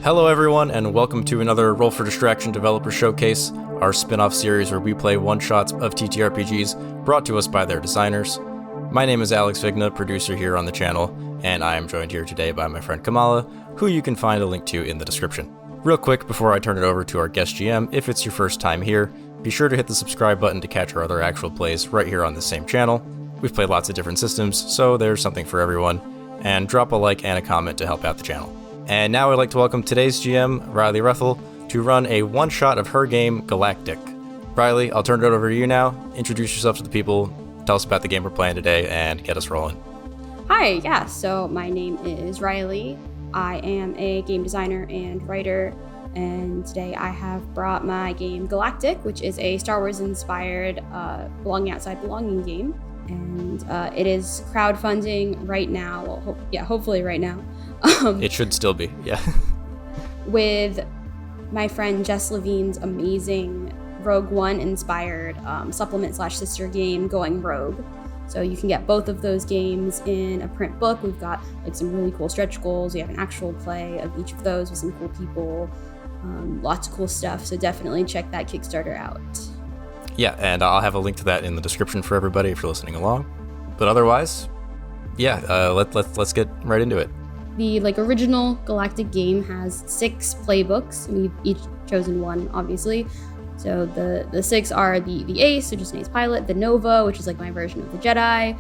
Hello everyone, and welcome to another Roll for Distraction Developer Showcase, our spin-off series where we play one-shots of TTRPGs brought to us by their designers. My name is Alex Vigna, producer here on the channel, and I am joined here today by my friend Kamala, who you can find a link to in the description. Real quick, before I turn it over to our guest GM, if it's your first time here, be sure to hit the subscribe button to catch our other actual plays right here on the same channel. We've played lots of different systems, so there's something for everyone, and drop a like and a comment to help out the channel. And now I'd like to welcome today's GM, Riley Rethal, to run a one-shot of her game, Galactic. Riley, I'll turn it over to you now. Introduce yourself to the people, tell us about the game we're playing today, and get us rolling. Hi, so my name is Riley. I am a game designer and writer, and today I have brought my game Galactic, which is a Star Wars-inspired belonging outside belonging game. And it is crowdfunding right now, hopefully right now. It should still be, yeah. With my friend Jess Levine's amazing Rogue One inspired supplement/sister game, Going Rogue. So you can get both of those games in a print book. We've got some really cool stretch goals. We have an actual play of each of those with some cool people, lots of cool stuff. So definitely check that Kickstarter out. Yeah, and I'll have a link to that in the description for everybody if you're listening along. But otherwise, let's get right into it. The original Galactic game has 6 playbooks, and we've each chosen one, obviously. So the 6 are the Ace, which is an Ace pilot, the Nova, which is my version of the Jedi,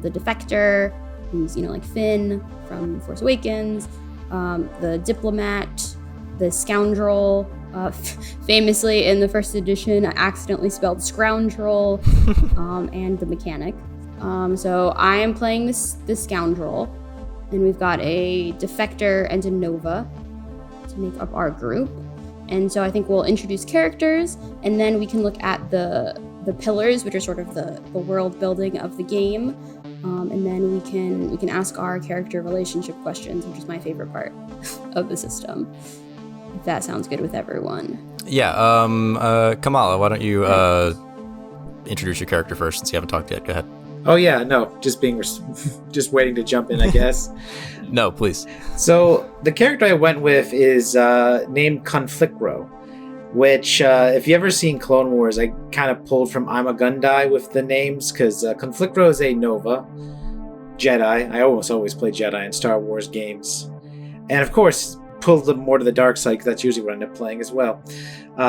the Defector, who's like Finn from Force Awakens, the Diplomat, the Scoundrel. Famously, in the first edition, I accidentally spelled Scroundrel, and the Mechanic. So I am playing this Scoundrel. And we've got a Defector and a Nova to make up our group. And so I think we'll introduce characters, and then we can look at the pillars, which are sort of the world building of the game. And then we can ask our character relationship questions, which is my favorite part of the system. If that sounds good with everyone. Yeah, Kamala, why don't you introduce your character first since you haven't talked yet. Go ahead. Oh yeah, no, just waiting to jump in, I guess. No, please. So the character I went with is named Conflictro, which if you ever seen Clone Wars, I kind of pulled from I'm a Gundai with the names, because Conflictro is a Nova Jedi. I almost always play Jedi in Star Wars games, and of course pulled them more to the dark side, because that's usually what I end up playing as well.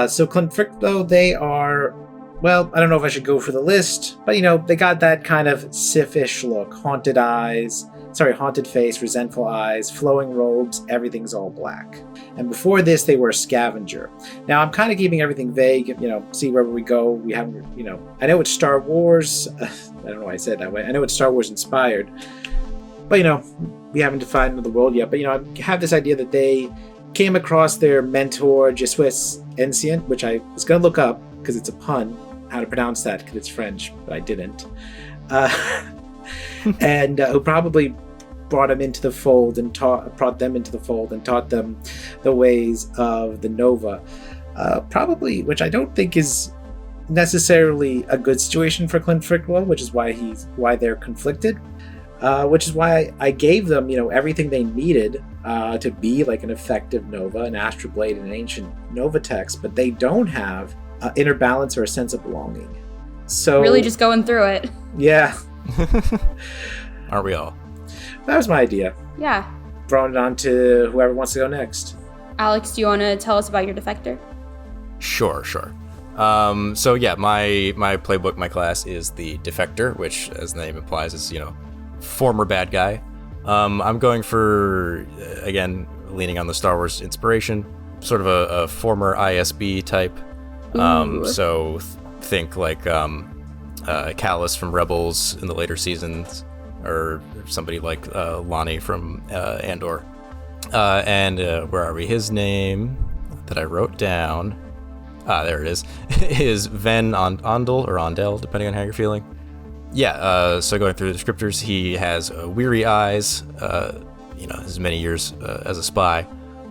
So Conflictro, they are, well, I don't know if I should go for the list, but they got that kind of Sith-ish look. Haunted face, resentful eyes, flowing robes, everything's all black. And before this, they were a scavenger. Now, I'm kind of keeping everything vague, see wherever we go. We haven't, I know it's Star Wars, I don't know why I said it that way. I know it's Star Wars inspired, but we haven't defined the world yet. But I have this idea that they came across their mentor, Jesuis Ancient, which I was going to look up, because it's a pun, how to pronounce that, because it's French, but I didn't. And who probably brought them into the fold and taught them the ways of the Nova. Probably, which I don't think is necessarily a good situation for Conflictro, which is why they're conflicted. Which is why I gave them, everything they needed to be an effective Nova, an Astral Blade, and an ancient Nova text, but they don't have inner balance or a sense of belonging. So really just going through it. Yeah. Aren't we all? That was my idea. Yeah. Brought it on to whoever wants to go next. Alex, do you want to tell us about your Defector? Sure. So yeah, my playbook, my class is the Defector, which, as the name implies, is, former bad guy. I'm going for, again, leaning on the Star Wars inspiration, sort of a former ISB type. So think Callus from Rebels in the later seasons, or somebody like Lonnie from Andor. And where are we? His name that I wrote down, there it is, is Ven Ondel, or Ondel, depending on how you're feeling. Yeah, so going through the descriptors, he has weary eyes, his many years as a spy,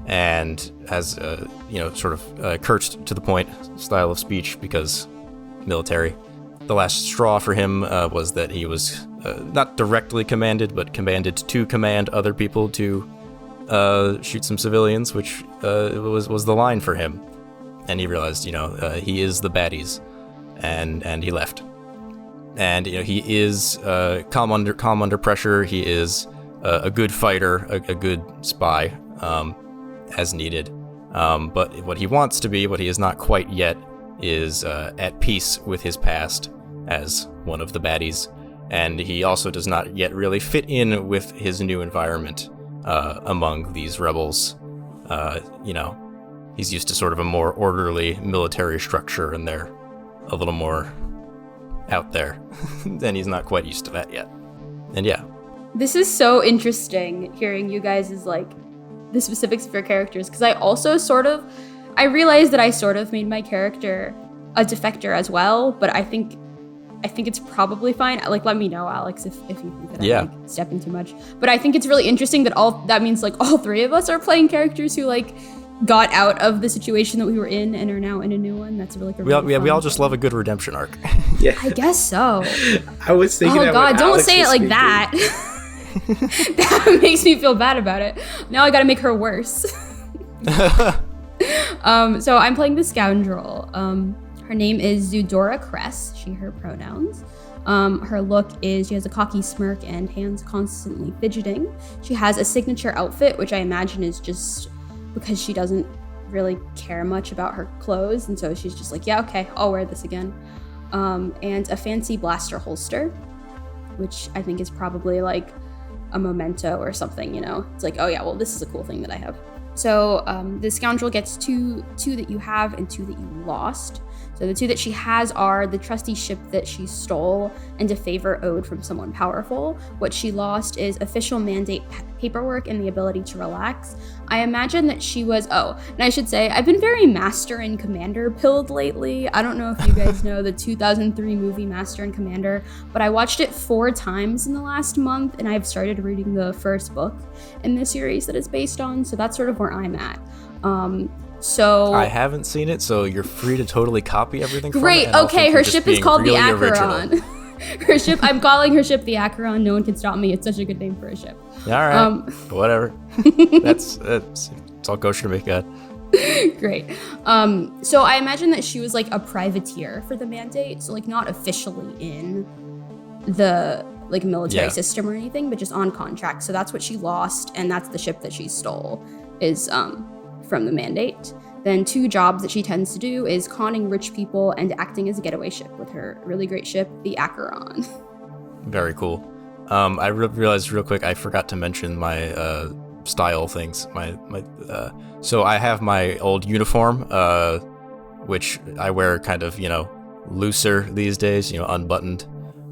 and has, sort of curt to the point style of speech because military. The last straw for him was that he was not directly commanded, but commanded to command other people to shoot some civilians, which was the line for him. And he realized, he is the baddies, and he left. And he is calm under pressure. He is a good fighter, a good spy, as needed. But what he wants to be, what he is not quite yet, is at peace with his past as one of the baddies. And he also does not yet really fit in with his new environment among these rebels. He's used to sort of a more orderly military structure, and they're a little more out there. And he's not quite used to that yet. And yeah. This is so interesting, hearing you guys' the specifics of your characters, because I also I realized that I sort of made my character a defector as well, but I think it's probably fine. Let me know, Alex, if you think that I'm stepping too much. But I think it's really interesting that that means all three of us are playing characters who got out of the situation that we were in and are now in a new one. That's really we all just love a good redemption arc. Yeah, I guess so. I was thinking. Oh God, don't say it like that. That makes me feel bad about it. Now I gotta make her worse. So I'm playing the scoundrel. Her name is Zudora Kress. She, her pronouns. Her look is she has a cocky smirk and hands constantly fidgeting. She has a signature outfit, which I imagine is just because she doesn't really care much about her clothes, and so she's just yeah, okay, I'll wear this again. And a fancy blaster holster, which I think is probably a memento or something, It's oh yeah, well, this is a cool thing that I have. So the scoundrel gets two that you have and two that you lost. So the two that she has are the trusty ship that she stole and a favor owed from someone powerful. What she lost is official mandate paperwork and the ability to relax. I imagine that she was, and I should say, I've been very Master and Commander pilled lately. I don't know if you guys know the 2003 movie Master and Commander, but I watched it 4 times in the last month, and I've started reading the first book in the series that it's based on, so that's sort of where I'm at. So I haven't seen it, so you're free to totally copy everything from great, it. Okay, her ship is called really the Acheron. Her ship, I'm calling her ship the Acheron. No one can stop me. It's such a good name for a ship. All right, whatever. It's all kosher to me, God. Great. So I imagine that she was a privateer for the mandate, so not officially in the military system or anything, but just on contract. So that's what she lost, and that's the ship that she stole is from the mandate. Then 2 jobs that she tends to do is conning rich people and acting as a getaway ship with her really great ship, the Acheron. Very cool. I realized real quick I forgot to mention my style things. So I have my old uniform, which I wear kind of looser these days, unbuttoned,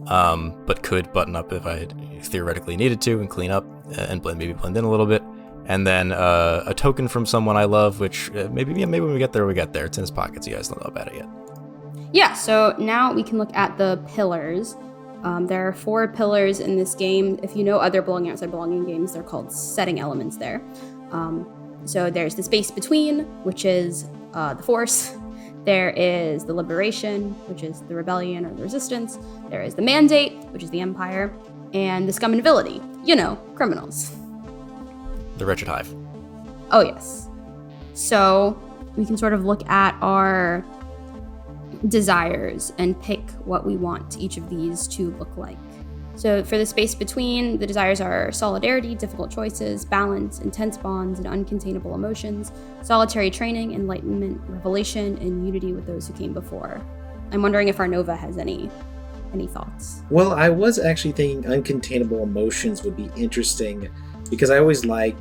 but could button up if I theoretically needed to and clean up and maybe blend in a little bit. And then a token from someone I love, which maybe when we get there, It's in his pockets. You guys don't know about it yet. Yeah, so now we can look at the pillars. There are 4 pillars in this game. If you know other belonging outside belonging games, they're called setting elements there. So there's the space between, which is the Force. There is the liberation, which is the rebellion or the resistance. There is the mandate, which is the empire. And the scum and villainy, criminals. The Wretched Hive. Oh, yes. So we can sort of look at our desires and pick what we want each of these to look like. So for the space between, the desires are solidarity, difficult choices, balance, intense bonds, and uncontainable emotions, solitary training, enlightenment, revelation, and unity with those who came before. I'm wondering if our Nova has any thoughts. Well, I was actually thinking uncontainable emotions would be interesting, because I always I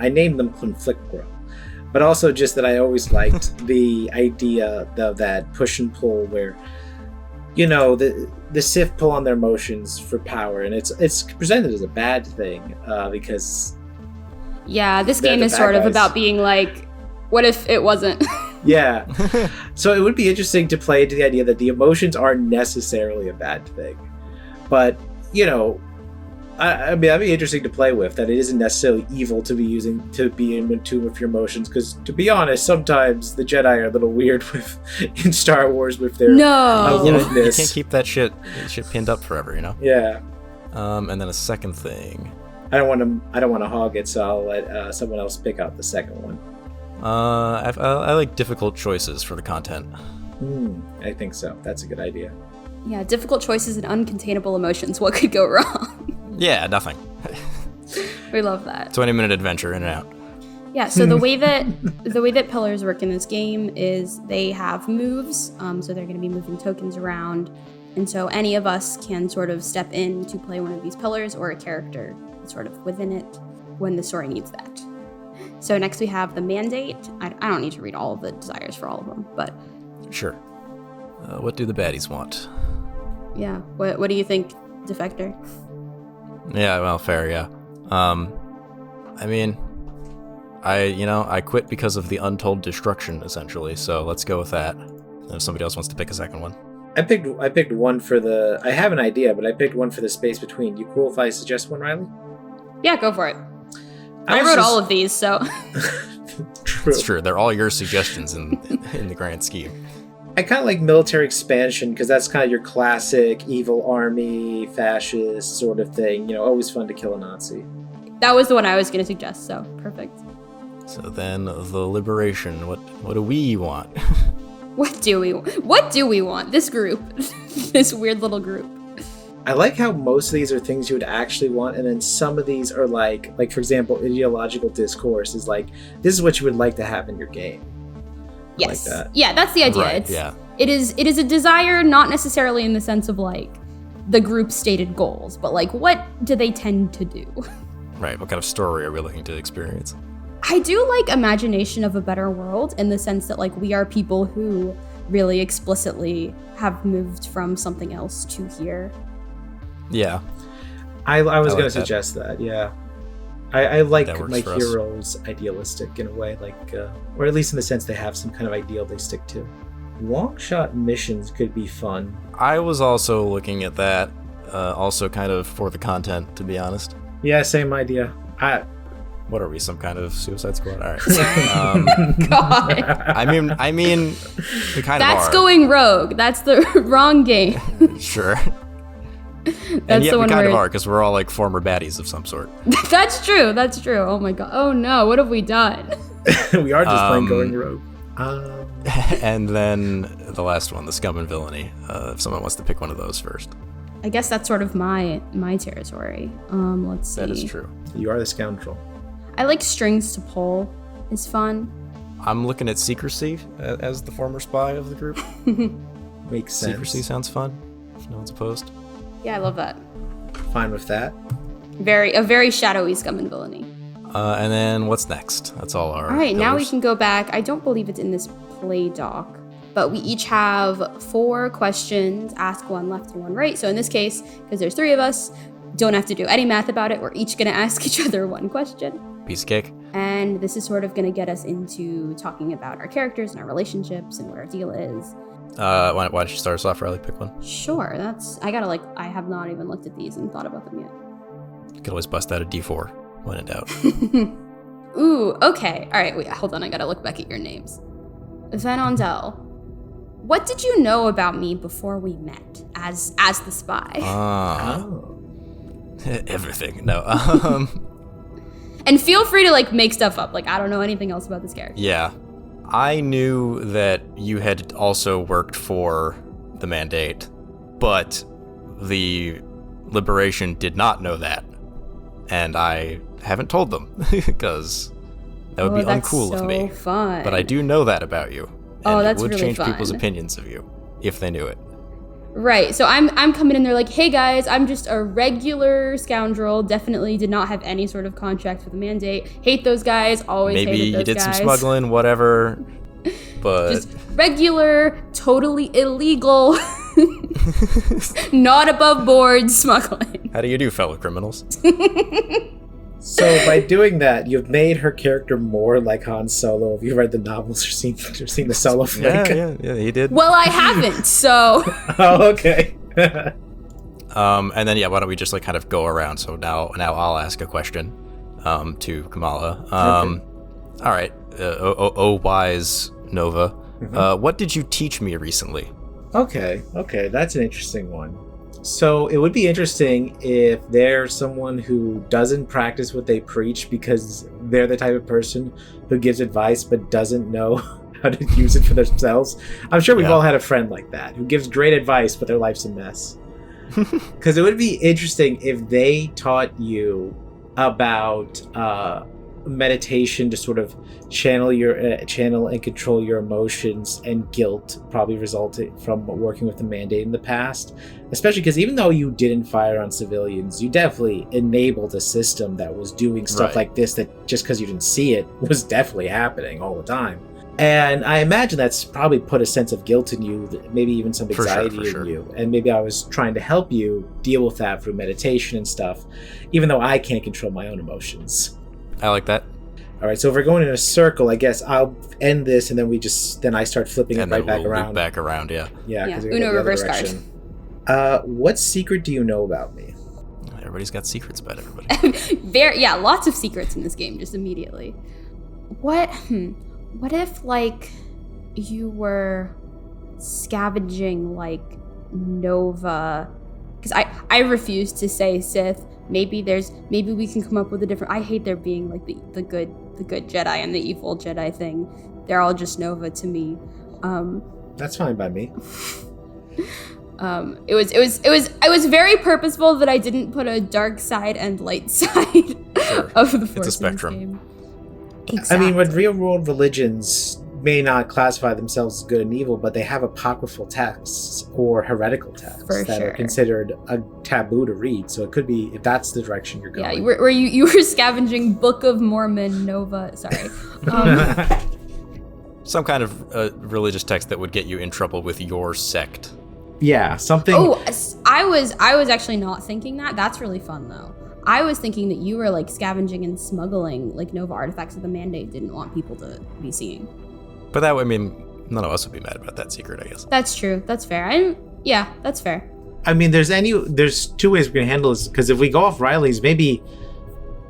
named them Conflictro, but also just that I always liked the idea of that push and pull where, the Sith pull on their emotions for power, and it's presented as a bad thing because... Yeah, this game is sort of about being what if it wasn't? Yeah. So it would be interesting to play into the idea that the emotions aren't necessarily a bad thing, but, that'd be interesting to play with, that it isn't necessarily evil to be in tune with your emotions, because to be honest, sometimes the Jedi are a little weird in Star Wars with their aloofness. You can't keep that shit pinned up forever, Yeah. And then a second thing. I don't want to hog it, so I'll let someone else pick out the second one. I like difficult choices for the content. I think so. That's a good idea. Yeah, difficult choices and uncontainable emotions. What could go wrong? Yeah, nothing. We love that. 20-minute adventure in and out. Yeah, so the way that pillars work in this game is they have moves, so they're going to be moving tokens around, and so any of us can sort of step in to play one of these pillars or a character sort of within it when the story needs that. So next we have the mandate. I don't need to read all of the desires for all of them, but sure. What do the baddies want? Yeah, what do you think, Defector? Yeah, well, fair, yeah. I mean, I quit because of the untold destruction, essentially, so let's go with that. And if somebody else wants to pick a second one. I picked one for the... I have an idea, but I picked one for the space between. You cool if I suggest one, Riley? Yeah, go for it. I wrote all of these, so... True. It's true. They're all your suggestions in the grand scheme. I kind of like military expansion because that's kind of your classic evil army, fascist sort of thing. Always fun to kill a Nazi. That was the one I was going to suggest, so perfect. So then the liberation. What do we want? What do we want? This group. This weird little group. I like how most of these are things you would actually want, and then some of these are like for example, ideological discourse is like, this is what you would like to have in your game. Yes. Like that. Yeah, that's the idea. Right, It is a desire, not necessarily in the sense of like the group's stated goals, but like what do they tend to do? Right, what kind of story are we looking to experience? I do like imagination of a better world in the sense that like we are people who really explicitly have moved from something else to here. Yeah. I was like going to suggest that, yeah. I like my heroes idealistic in a way, like, or at least in the sense they have some kind of ideal they stick to. Long shot missions could be fun. I was also looking at that, also kind of for the content, to be honest. Yeah, same idea. What are we, some kind of Suicide Squad? All right. God. I mean, we kind of are. That's Going Rogue. That's the wrong game. Sure. That's and yet the we one kind where... of are, because we're all like former baddies of some sort. That's true. Oh my god. Oh no, what have we done? We are just playing Going Rogue. And then the last one, the Scum and Villainy. If someone wants to pick one of those first. I guess that's sort of my territory. Let's see. That is true. You are the scoundrel. I like strings to pull. It's fun. I'm looking at secrecy as the former spy of the group. Makes sense. Secrecy sounds fun, if no one's opposed. Yeah, I love that. Fine with that. A very shadowy Scum and Villainy. And then what's next? That's all our... All right, now we pillars. can go back. I don't believe it's in this play doc, but we each have 4 questions. Ask one left and one right. So in this case, because there's 3 of us, don't have to do any math about it. We're each going to ask each other one question. Piece of cake. And this is sort of going to get us into talking about our characters and our relationships and what our deal is. Why don't you start us off, Riley? Pick one. Sure, I have not even looked at these and thought about them yet. You could always bust out a D4 when in doubt. Ooh, okay. All right, wait, hold on. I gotta look back at your names. Van Ondel, what did you know about me before we met as the spy? Everything. No. And feel free to like make stuff up. Like, I don't know anything else about this character. Yeah. I knew that you had also worked for the Mandate, but the Liberation did not know that. And I haven't told them, because that would be uncool of me. Fun. But I do know that about you. And that's it would really change fun. people's opinions of you, if they knew it. Right, so I'm coming in there like, hey guys, I'm just a regular scoundrel, definitely did not have any sort of contract with the Mandate, hate those guys, always hated those guys. Maybe you did some smuggling, whatever, but... Just regular, totally illegal, not above board smuggling. How do you do, fellow criminals? So by doing that, you've made her character more like Han Solo. Have you read the novels or seen the Solo flick? Yeah, he did. Well, I haven't, so... Oh, okay. And then, why don't we just like kind of go around? So now I'll ask a question to Kamala. All right, wise Nova, what did you teach me recently? Okay, that's an interesting one. So it would be interesting if there's someone who doesn't practice what they preach because they're the type of person who gives advice but doesn't know how to use it for themselves. I'm sure we've all had a friend like that who gives great advice but their life's a mess. Because it would be interesting if they taught you about meditation to sort of channel and control your emotions and guilt, probably resulting from working with the mandate in the past. Especially because even though you didn't fire on civilians, you definitely enabled a system that was doing stuff like this that just because you didn't see it was definitely happening all the time. And I imagine that's probably put a sense of guilt in you, maybe even some anxiety in you. And maybe I was trying to help you deal with that through meditation and stuff, even though I can't control my own emotions. I like that. All right, so if we're going in a circle, I guess I'll end this, and then I start flipping it right back around. Back around, yeah. Yeah. Uno reverse card. What secret do you know about me? Everybody's got secrets about everybody. Lots of secrets in this game, just immediately. What if, like, you were scavenging, like, Nova? Because I refuse to say Sith. Maybe we can come up with a different... I hate there being, like, the good Jedi and the evil Jedi thing. They're all just Nova to me. That's fine by me. It was very purposeful that I didn't put a dark side and light side of the Force. It's a spectrum. In this game. Exactly. I mean, when real-world religions may not classify themselves as good and evil, but they have apocryphal texts or heretical texts are considered a taboo to read. So it could be, if that's the direction you're going. Yeah, where you were scavenging Book of Mormon, Nova. Sorry. Some kind of religious text that would get you in trouble with your sect. Yeah, something. Oh, I was actually not thinking that. That's really fun though. I was thinking that you were like scavenging and smuggling like Nova artifacts that the Mandate didn't want people to be seeing. But that, I mean, none of us would be mad about that secret, I guess. That's true. That's fair. That's fair. I mean, there's two ways we can handle this, because if we go off Riley's, maybe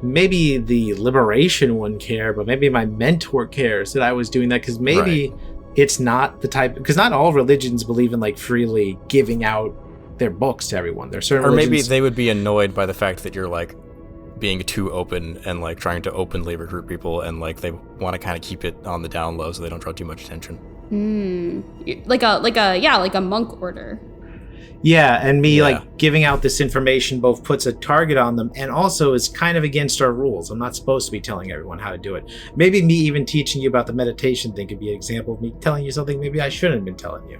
the Liberation wouldn't care, but maybe my mentor cares that I was doing that, because maybe it's not the type, because not all religions believe in like freely giving out their books to everyone. There's certain religions, maybe they would be annoyed by the fact that you're like being too open and like trying to openly recruit people, and like they want to kind of keep it on the down low so they don't draw too much attention. Like a monk order. Yeah, and me like giving out this information both puts a target on them and also is kind of against our rules. I'm not supposed to be telling everyone how to do it. Maybe me even teaching you about the meditation thing could be an example of me telling you something maybe I shouldn't have been telling you.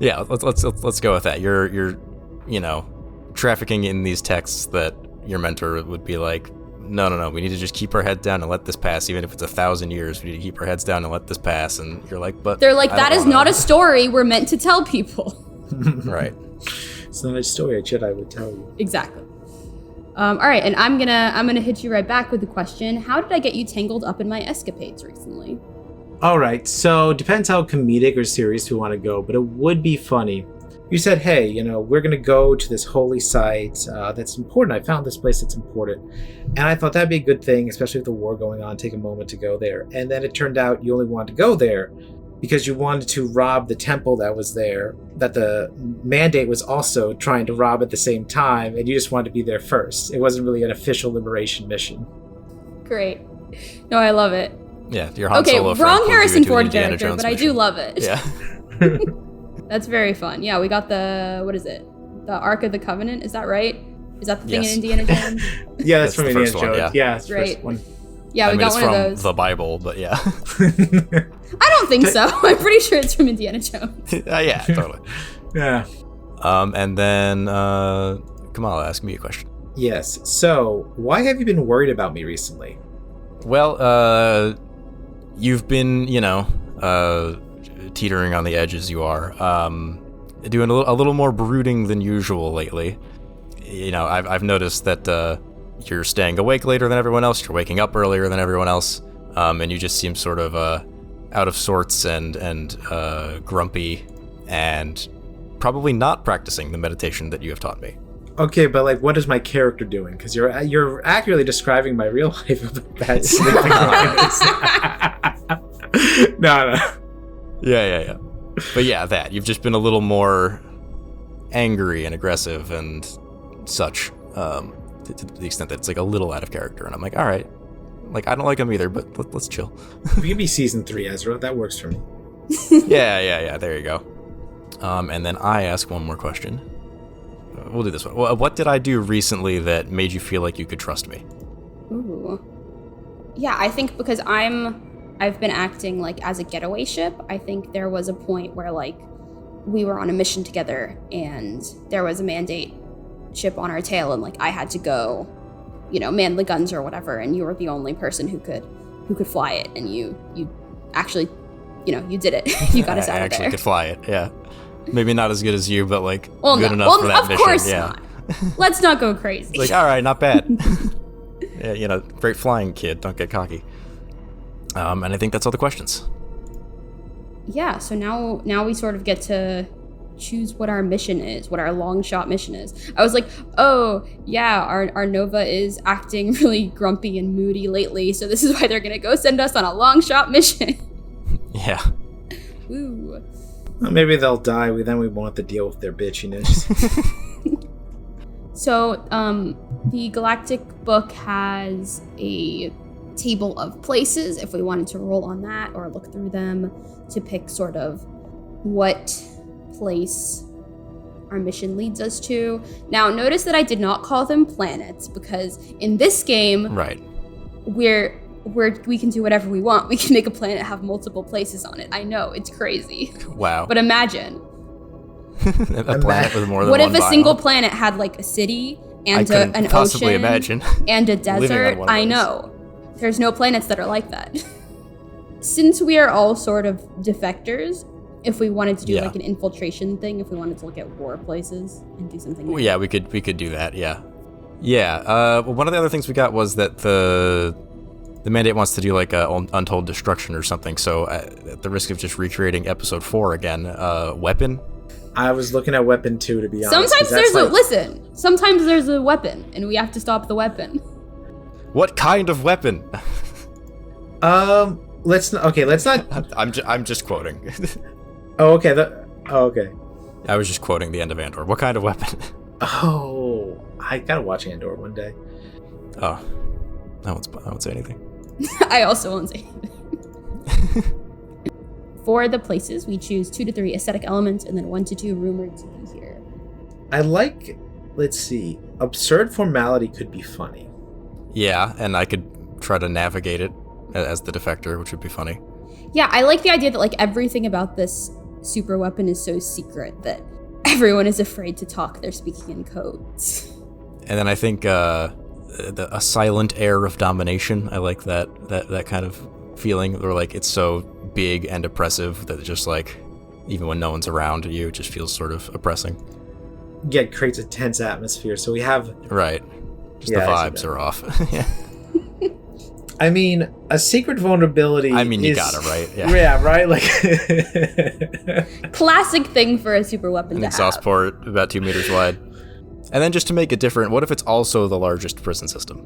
Yeah, let's go with that. You're trafficking in these texts that your mentor would be like, no, we need to just keep our heads down and let this pass, even if it's 1,000 years. We need to keep our heads down and let this pass. And you're like, but they're like, that is not a story we're meant to tell people. Right. It's not a story a Jedi would tell you. Exactly. All right, and I'm gonna hit you right back with the question: how did I get you tangled up in my escapades recently? All right, so depends how comedic or serious we want to go, but it would be funny. You said, hey, we're going to go to this holy site that's important. I found this place that's important. And I thought that'd be a good thing, especially with the war going on, take a moment to go there. And then it turned out you only wanted to go there because you wanted to rob the temple that was there, that the Mandate was also trying to rob at the same time, and you just wanted to be there first. It wasn't really an official liberation mission. Great. No, I love it. Yeah, your Han Solo friend wrong Harrison Ford Indiana character, Jones but mission. I do love it. Yeah. That's very fun. Yeah, we got the, what is it? The Ark of the Covenant, is that right? Is that the thing in Indiana Jones? Yeah, that's from Indiana Jones. One, yeah, it's right. First one. Yeah, we got one of those. The Bible, but yeah. I don't think so. I'm pretty sure it's from Indiana Jones. Yeah, totally. Yeah. And then Kamal, ask me a question. Yes. So, why have you been worried about me recently? Well, you've been, teetering on the edge as you are, doing a little more brooding than usual lately. I've noticed that you're staying awake later than everyone else, you're waking up earlier than everyone else, and you just seem sort of out of sorts and grumpy, and probably not practicing the meditation that you have taught me. Okay, but like, what is my character doing? Because you're accurately describing my real life of bad sleeping. No. Yeah. But yeah, that you've just been a little more angry and aggressive and such, to the extent that it's like a little out of character. And I'm like, all right, like I don't like him either, but let's chill. We can be season 3 Ezra. That works for me. Yeah. There you go. And then I ask one more question. We'll do this one. What did I do recently that made you feel like you could trust me? Ooh. Yeah, I think because I've been acting like as a getaway ship. I think there was a point where like we were on a mission together and there was a mandate ship on our tail and like I had to go, man the guns or whatever, and you were the only person who could fly it, and you actually, you did it. You got us out of there. I actually could fly it, yeah. Maybe not as good as you, but like good enough for that mission. Of course not. Let's not go crazy. Like, all right, not bad. Yeah, great flying, kid. Don't get cocky. And I think that's all the questions. Yeah, so now we sort of get to choose what our mission is, what our long shot mission is. I was like, oh yeah, our Nova is acting really grumpy and moody lately, so this is why they're gonna go send us on a long shot mission. Yeah. Ooh. Well, maybe they'll die. Then we won't have to deal with their bitchiness. So, the Galactic book has a table of places if we wanted to roll on that or look through them to pick sort of what place our mission leads us to. Now, notice that I did not call them planets because in this game, right, we can do whatever we want. We can make a planet have multiple places on it. I know, it's crazy. Wow. But imagine. A planet with more than what one if a biome? Single planet had like a city and an possibly ocean imagine and a desert? I know. There's no planets that are like that. Since we are all sort of defectors, if we wanted to do like an infiltration thing, if we wanted to look at war places and do something well, yeah, we could do that, yeah. Well, one of the other things we got was that the mandate wants to do like a untold destruction or something, so at the risk of just recreating episode 4 again, weapon. I was looking at weapon 2 to be honest. Sometimes there's a weapon and we have to stop the weapon. What kind of weapon? Let's not. I'm just quoting. Oh, okay. Okay. I was just quoting the end of Andor. What kind of weapon? Oh, I gotta watch Andor one day. Oh, I won't say anything. I also won't say anything. For the places, we choose 2 to 3 aesthetic elements and then 1 to 2 rumored to be here. I like. Let's see. Absurd formality could be funny. Yeah, and I could try to navigate it as the defector, which would be funny. Yeah, I like the idea that like everything about this super weapon is so secret that everyone is afraid to talk. They're speaking in codes. And then I think a silent air of domination. I like that kind of feeling, where like it's so big and oppressive that it just like even when no one's around you, it just feels sort of oppressing. Yeah, it creates a tense atmosphere. So we have right. Just the vibes are off. Yeah. I mean, a secret vulnerability. I mean, you gotta, right? Yeah. Yeah, right. Like classic thing for a super weapon to have. An exhaust port about 2 meters wide. And then just to make it different, what if it's also the largest prison system?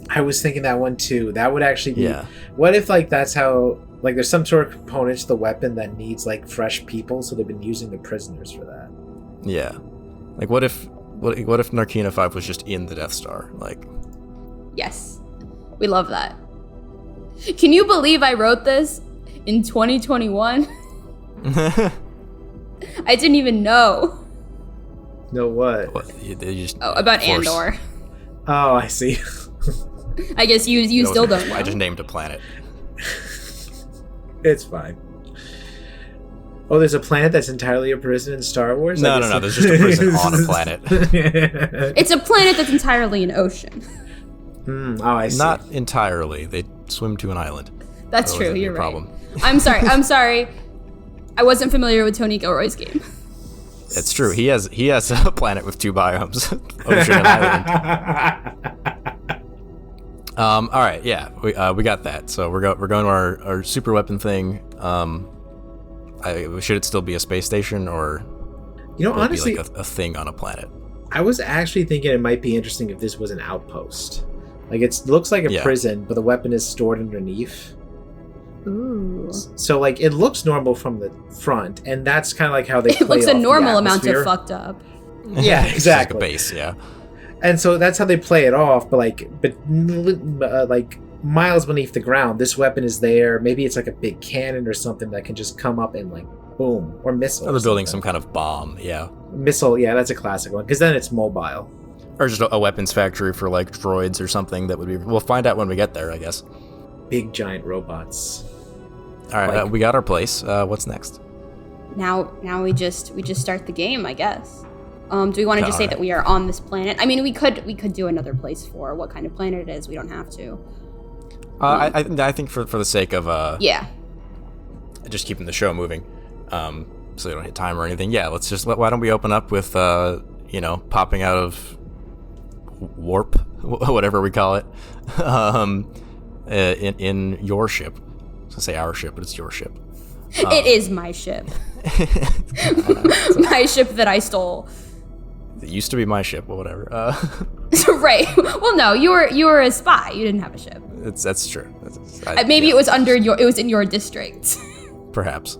I was thinking that one too. That would actually be. Yeah. What if like that's how like there's some sort of component to the weapon that needs like fresh people, so they've been using the prisoners for that. Yeah. Like what if Narkina 5 was just in the Death Star? Like. Yes, we love that. Can you believe I wrote this in 2021? I didn't even know. Know what? You just about force. Andor. Oh, I see. I guess you still don't know. I just named a planet. It's fine. Oh, there's a planet that's entirely a prison in Star Wars? No. There's just a prison on a planet. It's a planet that's entirely an ocean. Oh, I see. Not entirely. They swim to an island. That's true. You're right. I'm sorry. I wasn't familiar with Tony Gilroy's game. It's true. He has a planet with 2 biomes, ocean and island. All right. Yeah, we got that. So we're going to our super weapon thing. Should it still be a space station, or honestly, be like a thing on a planet? I was actually thinking it might be interesting if this was an outpost. Like it looks like a prison, but the weapon is stored underneath. Ooh. So like it looks normal from the front, and that's kind of like how they. It looks a normal amount of fucked up. Yeah, exactly. Like a base, yeah. And so that's how they play it off. But miles beneath the ground, this weapon is there. Maybe it's like a big cannon or something that can just come up and like boom, or missile. Or they're building some kind of bomb, yeah. Missile, yeah, that's a classic one because then it's mobile. Or just a weapons factory for like droids or something. That would be. We'll find out when we get there, I guess. Big giant robots. All right, we got our place. What's next? Now we just start the game, I guess. Do we want to just say that we are on this planet? I mean, we could do another place for what kind of planet it is. We don't have to. I think for the sake of just keeping the show moving, so we don't hit time or anything. Yeah, why don't we open up with popping out of warp, whatever we call it, in your ship. I was gonna say our ship, but it's your ship. It is my ship. My ship that I stole. It used to be my ship, but whatever. Right. Well, no, you were a spy. You didn't have a ship. That's true. Maybe it was it was in your district. Perhaps.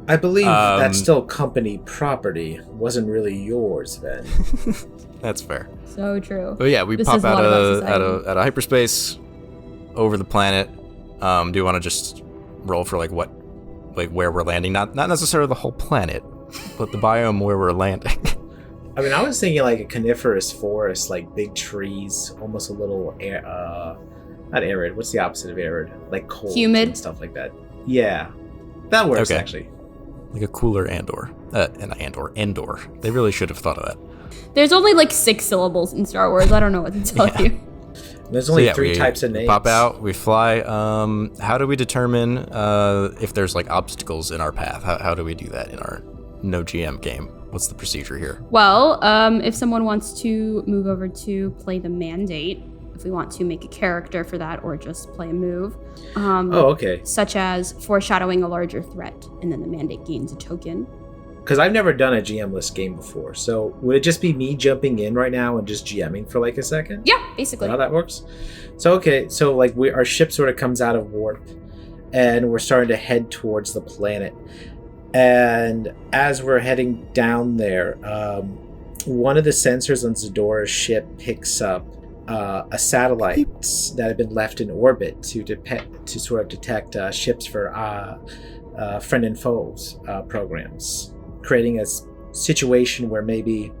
I believe that's still company property. Wasn't really yours then. That's fair. So true. But yeah, we pop out of hyperspace over the planet. Do you want to just roll for where we're landing? Not necessarily the whole planet, but the biome where we're landing. I mean, I was thinking like a coniferous forest, like big trees, almost a little not arid. What's the opposite of arid? Like cold, humid, and stuff like that. Yeah, that works actually. Like a cooler Andor. Endor. They really should have thought of that. There's only like 6 syllables in Star Wars. I don't know what to tell you. There's only 3 types of names. We pop out, we fly. How do we determine if there's like obstacles in our path? How do we do that in our no GM game? What's the procedure here? Well, if someone wants to move over to play the mandate, if we want to make a character for that or just play a move. Okay. Such as foreshadowing a larger threat, and then the mandate gains a token. Because I've never done a GM-less game before, so would it just be me jumping in right now and just GMing for like a second? Yeah, basically. How that works? So like our ship sort of comes out of warp, and we're starting to head towards the planet. And as we're heading down there, one of the sensors on Zadora's ship picks up a satellite that had been left in orbit to sort of detect ships for friend and foes programs, creating a situation where maybe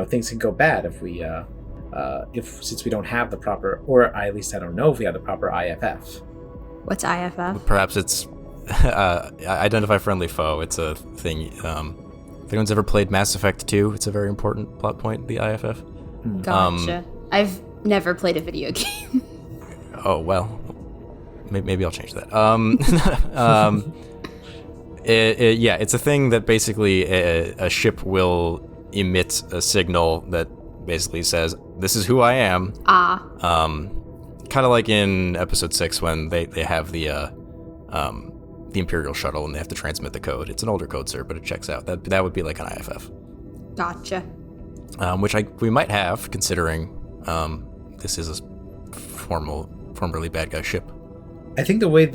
things can go bad since we don't have the proper, or at least I don't know if we have the proper IFF. What's IFF? Perhaps it's identify friendly foe. It's a thing. If anyone's ever played Mass Effect 2, it's a very important plot point, the IFF. Gotcha. I've never played a video game. Oh, well. Maybe I'll change that. It's a thing that basically a ship will emit a signal that basically says, "This is who I am." Kind of like in Episode 6 when they have the Imperial shuttle and they have to transmit the code. It's an older code, sir, but it checks out. That would be like an IFF. Gotcha. Which we might have, considering this is a formerly bad guy ship. I think the way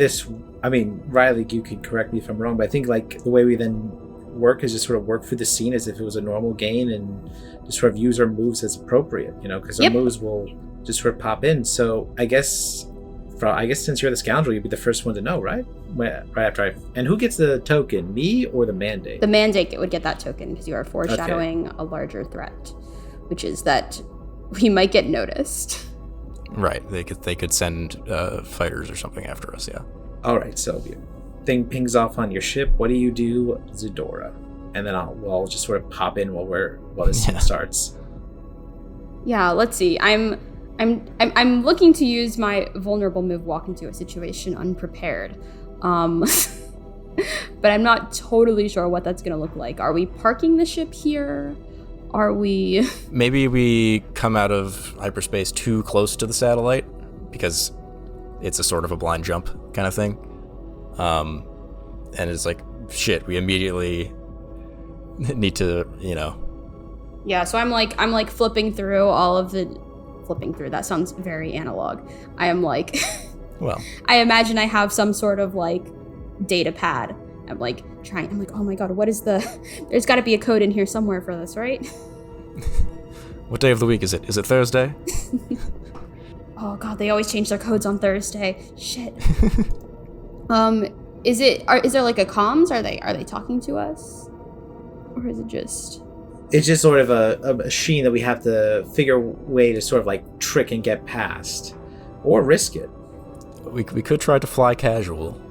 Riley, you can correct me if I'm wrong, but I think like the way we then work is just sort of work through the scene as if it was a normal game and just sort of use our moves as appropriate, because our moves will just sort of pop in. So I guess since you're the scoundrel, you'd be the first one to know, right? Right after and who gets the token, me or the mandate? The mandate would get that token because you are foreshadowing a larger threat, which is that we might get noticed. Right, they could send fighters or something after us, yeah. All right, so thing pings off on your ship. What do you do, Zadora? And then we'll just sort of pop in while the scene starts. Yeah, let's see. I'm looking to use my vulnerable move, walk into a situation unprepared. But I'm not totally sure what that's going to look like. Are we parking the ship here? Are we... Maybe we come out of hyperspace too close to the satellite because it's a sort of a blind jump kind of thing. And it's like, shit, we immediately need to, Yeah, so I'm like flipping through all of the... Flipping through, that sounds very analog. I am like... Well... I imagine I have some sort of like data pad I'm like trying. I'm like, oh my god, what is the? There's got to be a code in here somewhere for this, right? What day of the week is it? Is it Thursday? Oh god, they always change their codes on Thursday. Shit. Is there like a comms? Are they talking to us, or is it just? It's just sort of a machine that we have to figure a way to sort of like trick and get past, or risk it. We could try to fly casual.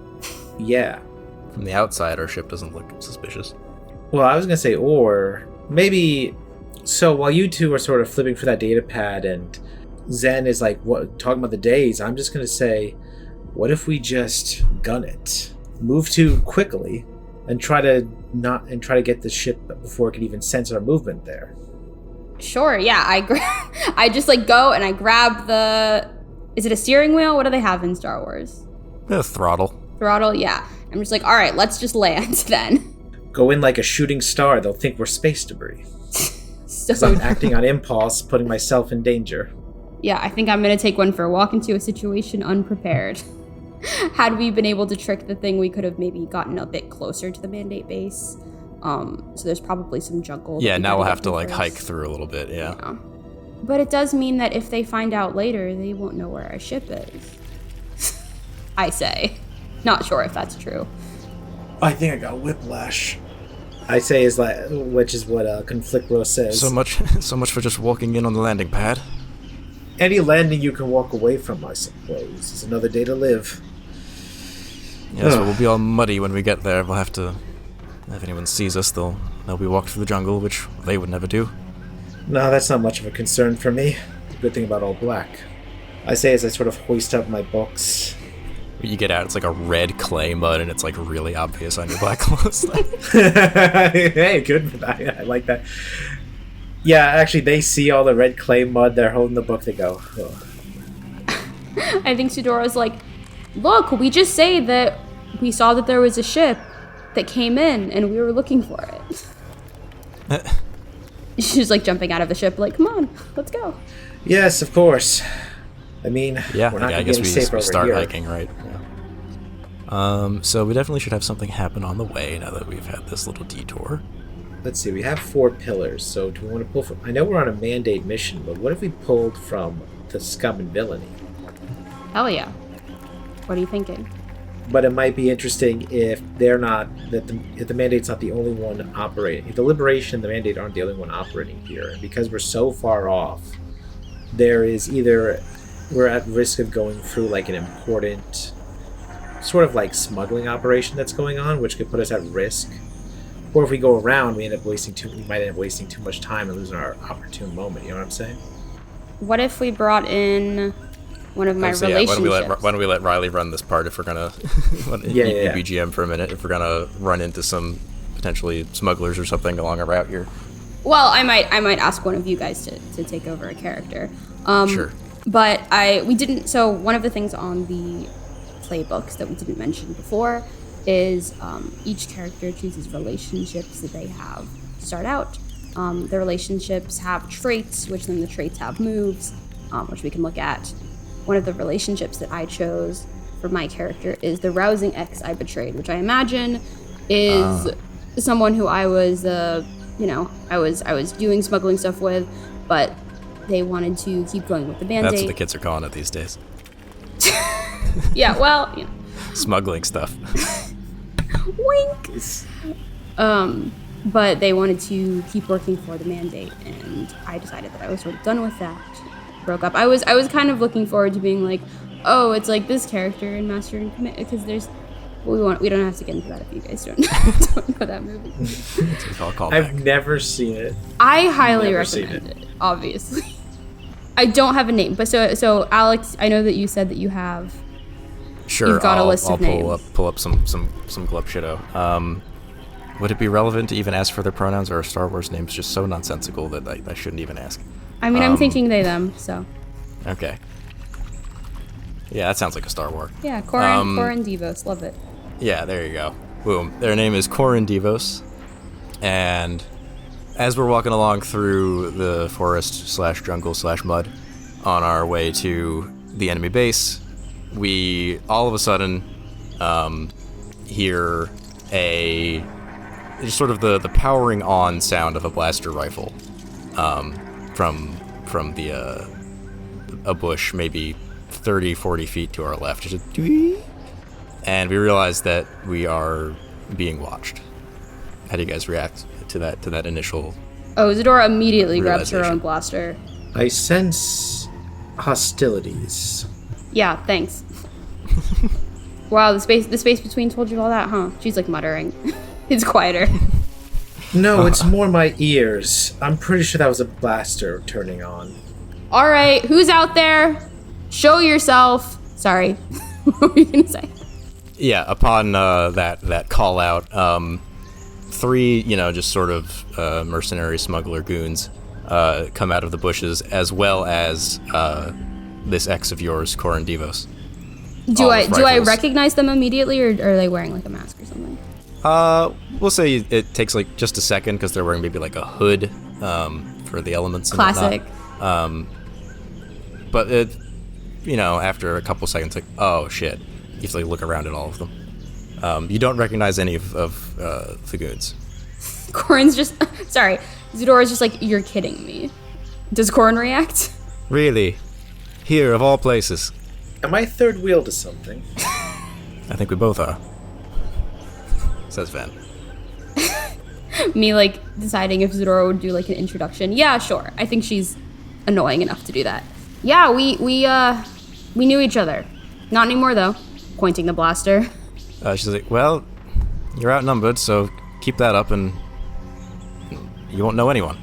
Yeah. From the outside, our ship doesn't look suspicious. Well, I was gonna say, or maybe. So while you two are sort of flipping for that data pad and Zen is like talking about the days, I'm just gonna say, what if we just gun it, move too quickly, and try to get the ship before it can even sense our movement there. Sure. Yeah. I just like go and I grab the. Is it a steering wheel? What do they have in Star Wars? Throttle. Throttle. Yeah. I'm just like, all right, let's just land then. Go in like a shooting star. They'll think we're space debris. So I'm acting on impulse, putting myself in danger. Yeah, I think I'm gonna take one for a walk into a situation unprepared. Had we been able to trick the thing, we could have maybe gotten a bit closer to the Mandate base. So there's probably some jungle. Yeah, now we'll have to like hike through a little bit, yeah. But it does mean that if they find out later, they won't know where our ship is. I say. Not sure if that's true. I think I got whiplash. I say is like, which is what Conflict Row says. So much for just walking in on the landing pad. Any landing you can walk away from, I suppose, is another day to live. Yeah, so we'll be all muddy when we get there. We'll have to. If anyone sees us, they'll be walked through the jungle, which they would never do. No, that's not much of a concern for me. The good thing about all black. I say as I sort of hoist up my books. When you get out, it's like a red clay mud, and it's like really obvious on your black clothes. Hey, good. I like that. Yeah, actually, they see all the red clay mud. They're holding the book. They go, oh. I think Sudora's like, look, we just say that we saw that there was a ship that came in, and we were looking for it. She's like jumping out of the ship, like, come on, let's go. Yes, of course. I mean, yeah, we're not I going guess to we start hiking, right? Yeah. So we definitely should have something happen on the way now that we've had this little detour. Let's see, we have 4 pillars, so do we want to pull from... I know we're on a Mandate mission, but what if we pulled from the Scum and Villainy? Hell yeah. What are you thinking? But it might be interesting if they're not... if the Mandate's not the only one operating. If the Liberation and the Mandate aren't the only one operating here, and because we're so far off, there is either... we're at risk of going through like an important sort of like smuggling operation that's going on, which could put us at risk. Or if we go around, we might end up wasting too much time and losing our opportune moment. You know what I'm saying? What if we brought in one of my relationships? Why don't we let Riley run this part if we're gonna BGM for a minute if we're gonna run into some potentially smugglers or something along a route here. Well, I might ask one of you guys to take over a character. Sure. But we didn't. So one of the things on the playbooks that we didn't mention before is each character chooses relationships that they have to start out. The relationships have traits, which then the traits have moves, which we can look at. One of the relationships that I chose for my character is the rousing ex I betrayed, which I imagine is someone who I was, I was doing smuggling stuff with, but they wanted to keep going with the Band-Aid. That's what the kids are calling it these days. Yeah, well, smuggling stuff. Wink. But they wanted to keep working for the Mandate, and I decided that I was sort of done with that. Broke up. I was kind of looking forward to being like, oh, it's like this character in Master and Commit, because there's we don't have to get into that if you guys don't know that movie. I've never seen it. I highly recommend it. Obviously, I don't have a name, but so Alex, I know that you said that you have. Sure, you've got a list of names. I'll pull up some glub shitto. Would it be relevant to even ask for their pronouns, or are Star Wars names just so nonsensical that I shouldn't even ask? I mean, I'm thinking they, them, so. Okay. Yeah, that sounds like a Star Wars. Yeah, Corin Devos, love it. Yeah, there you go. Boom. Their name is Corin Devos, and as we're walking along through the forest/jungle/mud on our way to the enemy base, we all of a sudden hear just sort of the powering on sound of a blaster rifle from a bush maybe 30, 40 feet to our left. Just a and we realize that we are being watched. How do you guys react to that initial Zadora immediately grabs her realization? own blaster. I sense hostilities. Yeah, thanks. Wow, the space between told you all that, huh? She's like muttering. It's quieter. No, it's more my ears. I'm pretty sure that was a blaster turning on. All right, who's out there? Show yourself. Sorry. What were you gonna say? Yeah, upon that call out, 3, just sort of mercenary smuggler goons come out of the bushes, as well as this ex of yours, Corin Divos. Do I recognize them immediately, or are they wearing like a mask or something? We'll say it takes like just a second because they're wearing maybe like a hood for the elements. And Classic. whatnot. But it, after a couple seconds, like, oh shit, you have to like look around at all of them. You don't recognize any of the goons. Corin's just sorry. Zadora's just like, you're kidding me. Does Corin react? Really? Here of all places. Am I third wheel to something? I think we both are. Says Ven. Me like deciding if Zadora would do like an introduction. Yeah, sure. I think she's annoying enough to do that. Yeah, we knew each other. Not anymore though. Pointing the blaster. She's like, well, you're outnumbered, so keep that up and you won't know anyone.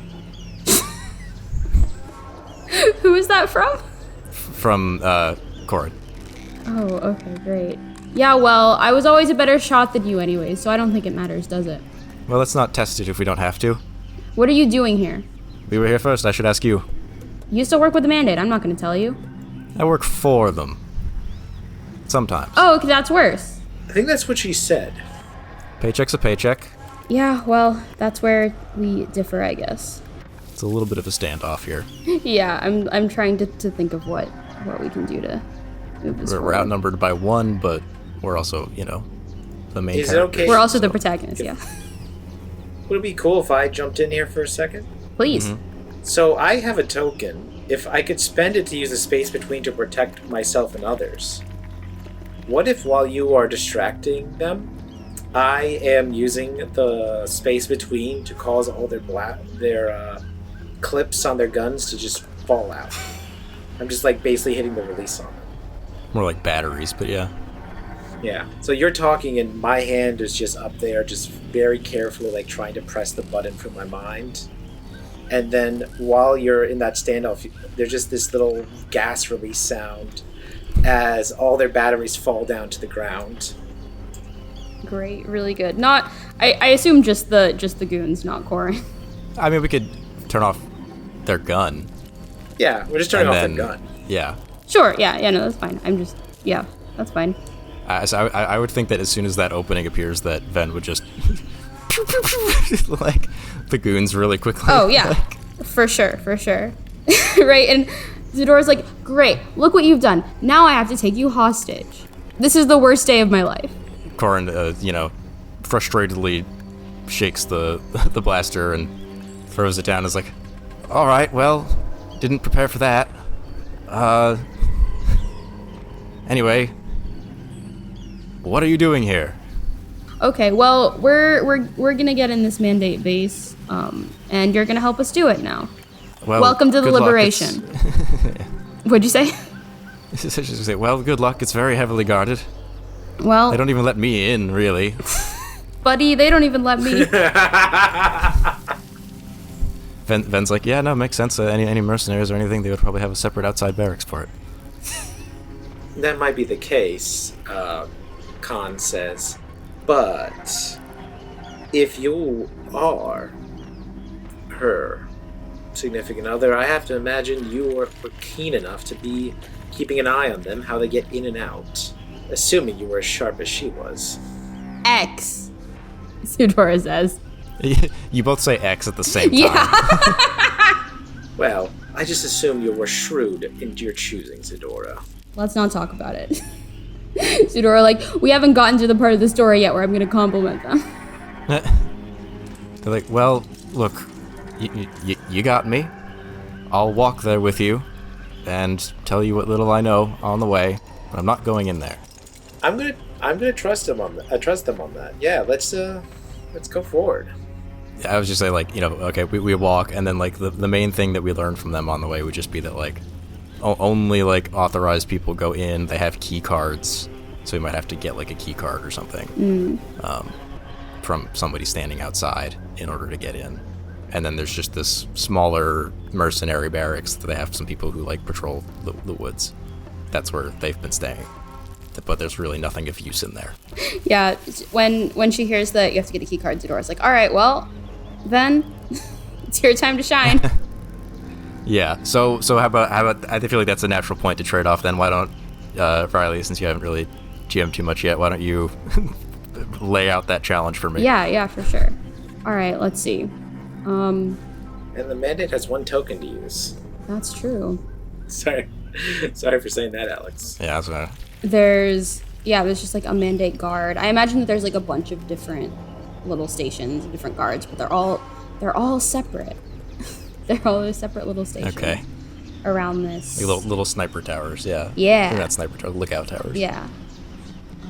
Who is that from? From Corin. Oh, okay, great. Yeah, well, I was always a better shot than you anyway, so I don't think it matters, does it? Well, let's not test it if we don't have to. What are you doing here? We were here first, I should ask you. You still work with the Mandate, I'm not gonna tell you. I work for them. Sometimes. Oh, okay, that's worse. I think that's what she said. Paycheck's a paycheck. Yeah, well, that's where we differ, I guess. It's a little bit of a standoff here. Yeah, I'm trying to think of what we can do to move this We're forward. outnumbered by 1, but we're also, the main Is it characters, okay? We're also the so- protagonists, yeah. Would it be cool if I jumped in here for a second? Please. Mm-hmm. So I have a token. If I could spend it to use the space between to protect myself and others, what if while you are distracting them, I am using the space between to cause all their clips on their guns to just fall out? I'm just like basically hitting the release on them. More like batteries, but yeah. Yeah. So you're talking and my hand is just up there, just very carefully like trying to press the button from my mind. And then while you're in that standoff, there's just this little gas release sound as all their batteries fall down to the ground. Great, really good. Not, I assume just the goons, not Corin. I mean, we could turn off their gun. Yeah, we're just turning and off then, the gun. Sure, Yeah. yeah, no, that's fine. Yeah, that's fine. So I would think that as soon as that opening appears, that Ven would just like the goons really quickly. Oh, yeah, for sure. Right, and Zadora's like, great, look what you've done. Now I have to take you hostage. This is the worst day of my life. Corin, frustratedly shakes the blaster and throws it down. Is like, all right, well, didn't prepare for that. Anyway, what are you doing here? Okay, well, we're gonna get in this Mandate base, and you're gonna help us do it now. Well, Welcome to the good luck. Liberation. What'd you say? Say, well, good luck. It's very heavily guarded. Well, They don't even let me in, really. buddy, they don't even let me. Ven's like, yeah, no, makes sense. Any mercenaries or anything, they would probably have a separate outside barracks for it. That might be the case, Khan says. But if you are her significant other, I have to imagine you were keen enough to be keeping an eye on them, how they get in and out. Assuming you were as sharp as she was. X. Zadora says. You both say X at the same time. Yeah. Well, I just assume you were shrewd in your choosing, Zadora. Let's not talk about it. Sudora, like, we haven't gotten to the part of the story yet where I'm gonna compliment them. They're like, well, look, you got me. I'll walk there with you and tell you what little I know on the way, but I'm not going in there. I'm gonna trust them on that. Trust them on that. Yeah, let's go forward. I was just saying, like, okay, we walk, and then, like, the main thing that we learned from them on the way would just be that, like, only, like, authorized people go in. They have key cards, so we might have to get, like, a key card or something from somebody standing outside in order to get in. And then there's just this smaller mercenary barracks that they have some people who, like, patrol the woods. That's where they've been staying. But there's really nothing of use in there. Yeah, when she hears that you have to get a key card, Zudora's like, all right, well, then it's your time to shine. Yeah. So how about I feel like that's a natural point to trade off then. Why don't Riley, since you haven't really GM'd too much yet, why don't you lay out that challenge for me? Yeah, for sure. All right, let's see. And the mandate has 1 token to use. That's true. Sorry for saying that, Alex. Yeah, that's right. There's just like a mandate guard. I imagine that there's like a bunch of different little stations, different guards, but they're all separate. They're all separate little stations. Okay. Around this. Like little sniper towers, yeah. Yeah. They're not sniper towers, lookout towers. Yeah.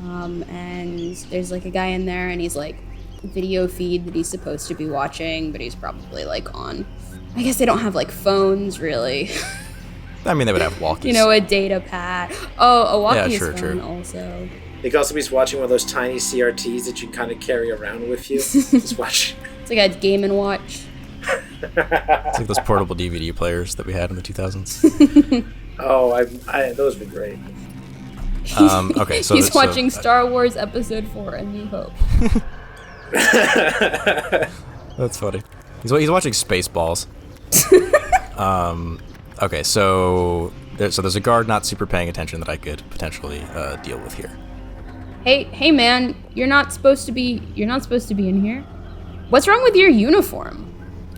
And there's like a guy in there, and he's like video feed that he's supposed to be watching, but he's probably like on. I guess they don't have like phones really. I mean, they would have walkies. A data pad. Oh, a walkie yeah, is fun true. also. You could also be watching one of those tiny CRTs that you kind of carry around with you. Just watch. It's like a Game & Watch. It's like those portable DVD players that we had in the 2000s. Oh, those would be great. Okay, so he's watching Star Wars Episode 4: A New Hope. That's funny. He's watching Spaceballs. Okay, so there's a guard not super paying attention that I could potentially deal with here. Hey man, you're not supposed to be in here. What's wrong with your uniform?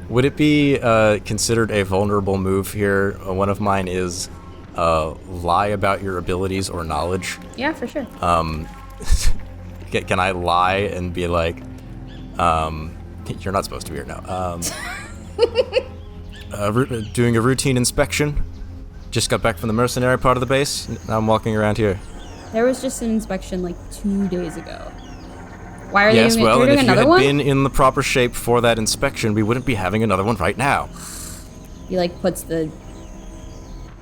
Would it be considered a vulnerable move here? One of mine is lie about your abilities or knowledge. Yeah, for sure. Can I lie and be like, you're not supposed to be here now. Doing a routine inspection. Just got back from the mercenary part of the base. Now I'm walking around here. There was just an inspection like 2 days ago. Why are yes, they doing, well, doing and if you another had one? been in the proper shape for that inspection, we wouldn't be having another one right now. He like puts the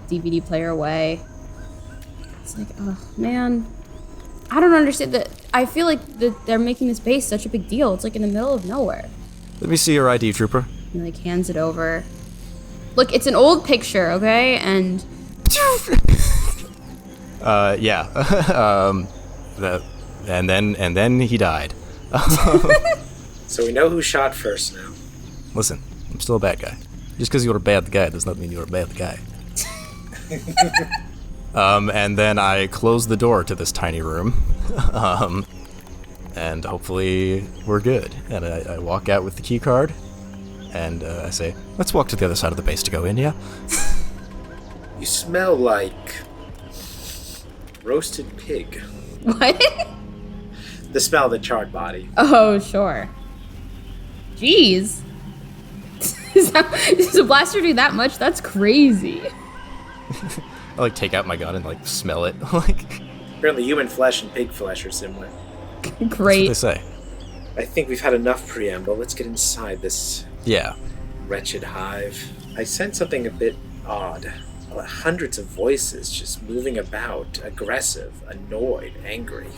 DVD player away. It's like, oh man, I don't understand that. I feel like they're making this base such a big deal. It's like in the middle of nowhere. Let me see your ID, trooper. He like hands it over. Look, it's an old picture, okay? And yeah. And then he died. So we know who shot first now. Listen, I'm still a bad guy. Just because you're a bad guy does not mean you're a bad guy. And then I close the door to this tiny room. And hopefully we're good. And I walk out with the key card. And I say, let's walk to the other side of the base to go in, yeah? You smell like roasted pig. what? The smell of the charred body. Oh, sure. Jeez. Does a blaster do that much? That's crazy. I like take out my gun and like smell it. Like, Apparently human flesh and pig flesh are similar. Great. that's what they say. I think we've had enough preamble. Let's get inside this Yeah. wretched hive. I sense something a bit odd. Hundreds of voices just moving about, aggressive, annoyed, angry.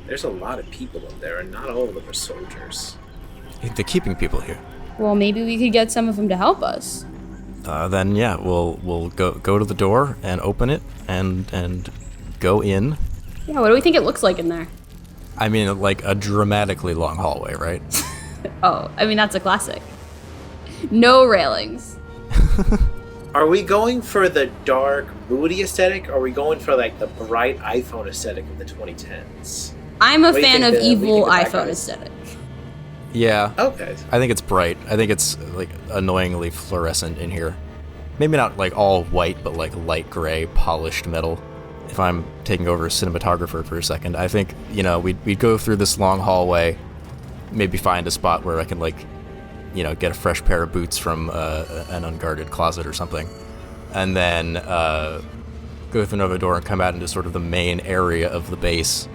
There's a lot of people in there, and not all of them are soldiers. They're keeping people here. Well, maybe we could get some of them to help us. Then yeah, we'll go to the door and open it and go in. Yeah, what do we think it looks like in there? I mean, like a dramatically long hallway, right? Oh, I mean, that's a classic. No railings. Are we going for the dark, moody aesthetic, or are we going for like the bright iPhone aesthetic of the 2010s? I'm a What do you fan think of the- what do you evil think the iPhone background is? aesthetic. Yeah. Okay. I think it's bright. I think it's like annoyingly fluorescent in here. Maybe not like all white, but like light gray, polished metal if I'm taking over as cinematographer for a second, I think, we'd go through this long hallway, maybe find a spot where I can, get a fresh pair of boots from an unguarded closet or something, and then go through another door and come out into sort of the main area of the base,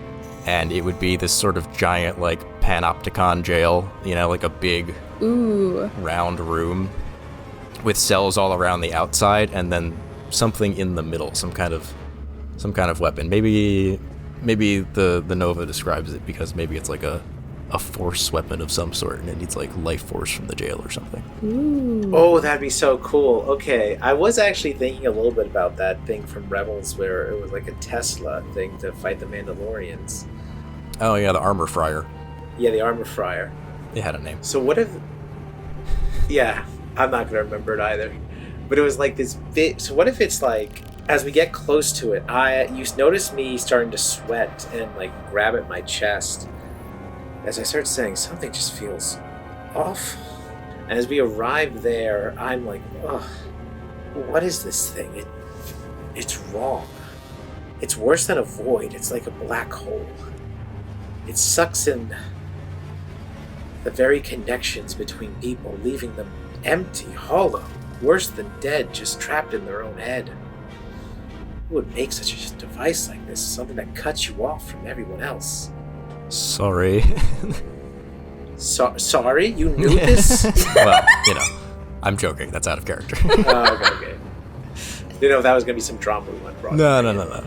and it would be this sort of giant, panopticon jail, like a big round room with cells all around the outside, and then something in the middle, some kind of weapon. Maybe the Nova describes it because maybe it's like a force weapon of some sort, and it needs life force from the jail or something. Ooh. Oh, that'd be so cool. Okay, I was actually thinking a little bit about that thing from Rebels where it was like a Tesla thing to fight the Mandalorians. Oh yeah, the armor fryer. Yeah, the armor fryer. It had a name. So what if... Yeah, I'm not going to remember it either. But it was like this bit... So what if it's as we get close to it, you notice me starting to sweat and grab at my chest. As I start saying, something just feels off. And as we arrive there, I'm like, ugh, what is this thing? It's wrong. It's worse than a void. It's like a black hole. It sucks in the very connections between people, leaving them empty, hollow, worse than dead, just trapped in their own head. Who would make such a device like this? Something that cuts you off from everyone else. Sorry. Sorry? You knew this? Well, I'm joking. That's out of character. Okay. Didn't know if that was going to be some drama we went wrong. No.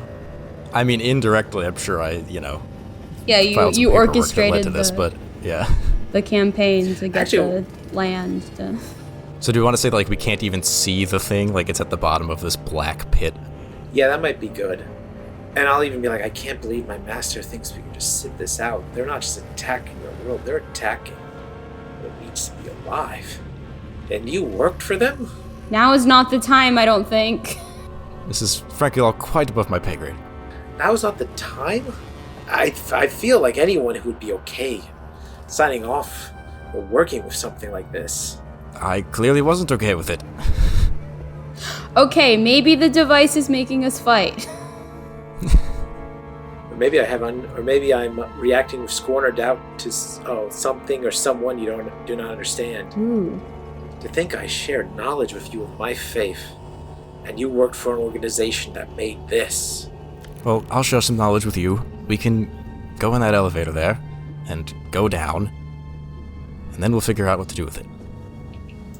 I mean, indirectly, I'm sure Yeah, you orchestrated to this, but yeah. The campaign to get the land to... So do we want to say, we can't even see the thing? It's at the bottom of this black pit? Yeah, that might be good. And I'll even be like, I can't believe my master thinks we can just sit this out. They're not just attacking the world, they're attacking what needs to be alive. And you worked for them? Now is not the time, I don't think. This is, frankly, all quite above my pay grade. Now is not the time? I feel like anyone who would be okay signing off or working with something like this. I clearly wasn't okay with it. Okay, maybe the device is making us fight. Or maybe I'm reacting with scorn or doubt to something or someone you do not understand. Ooh. To think I shared knowledge with you of my faith, and you worked for an organization that made this. Well, I'll share some knowledge with you. We can go in that elevator there, and go down, and then we'll figure out what to do with it.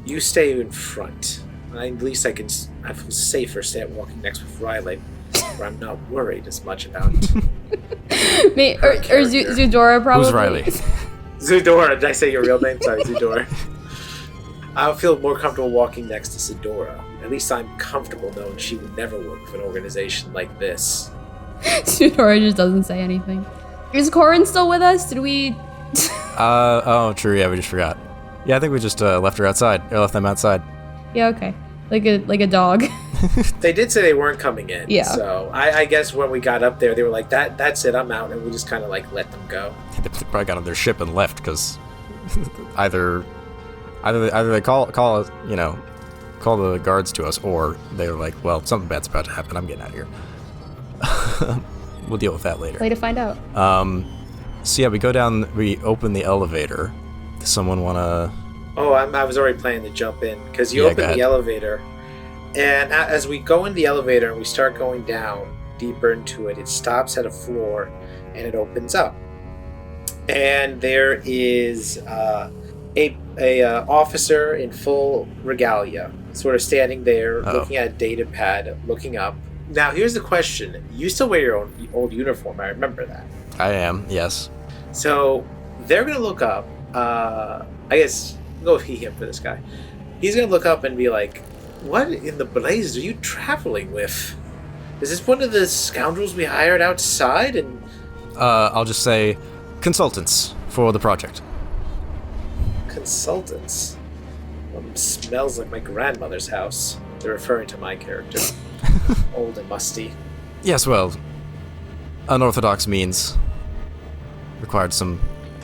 You stay in front. At least I feel safer walking next with Riley, where I'm not worried as much about or Zudora probably. Who's Riley? Zudora, did I say your real name? Sorry, Zudora. I'll feel more comfortable walking next to Zudora. At least I'm comfortable knowing she would never work for an organization like this. Zudora just doesn't say anything. Is Corin still with us? Did we... Oh, true, yeah, we just forgot. Yeah, I think we just left them outside. Yeah, okay. Like a dog. They did say they weren't coming in. Yeah. So I guess when we got up there, they were like, that's it, I'm out. And we just kind of let them go. They probably got on their ship and left because either they call the guards to us, or they were like, well, something bad's about to happen. I'm getting out of here. We'll deal with that later. Way to find out. So yeah, we go down, we open the elevator. Does someone want to... Oh, I was already planning to jump in, because you open the elevator, and as we go in the elevator and we start going down deeper into it, it stops at a floor, and it opens up. And there is a officer in full regalia, sort of standing there, looking at a data pad, looking up. Now, here's the question. You still wear your old uniform, I remember that. I am, yes. So, they're going to look up, I guess... Go with him for this guy. He's gonna look up and be like, what in the blazes are you traveling with? Is this one of the scoundrels we hired outside? And I'll just say consultants for the project. Consultants? Smells like my grandmother's house. They're referring to my character. Old and musty. Yes, well, unorthodox means required some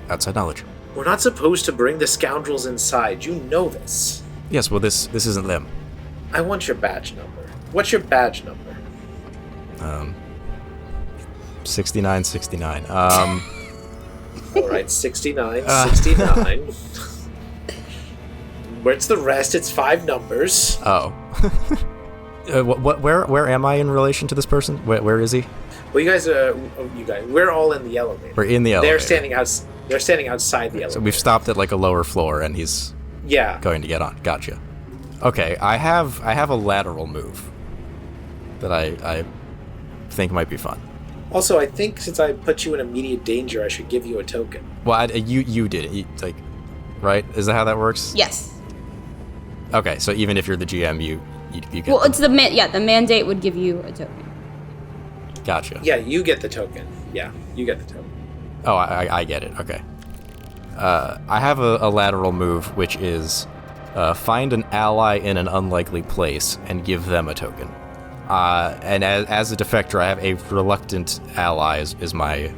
outside knowledge. We're not supposed to bring the scoundrels inside. You know this. Yes, well, this isn't them. I want your badge number. What's your badge number? 69. All right, 69. Where's the rest? It's 5 numbers. Oh. Where am I in relation to this person? Where is he? Well, you guys, we're all in the elevator. We're in the elevator. They're standing outside the elevator. So we've stopped at like a lower floor, and he's going to get on. Gotcha. Okay, I have a lateral move that I think might be fun. Also, I think since I put you in immediate danger, I should give you a token. Well, you did it, right? Is that how that works? Yes. Okay, so even if you're the GM, you get. Well, it's the mandate would give you a token. Gotcha. Yeah, you get the token. Yeah, you get the token. Oh, I get it. Okay. I have a lateral move, which is find an ally in an unlikely place and give them a token. And as a defector, I have a reluctant ally is my,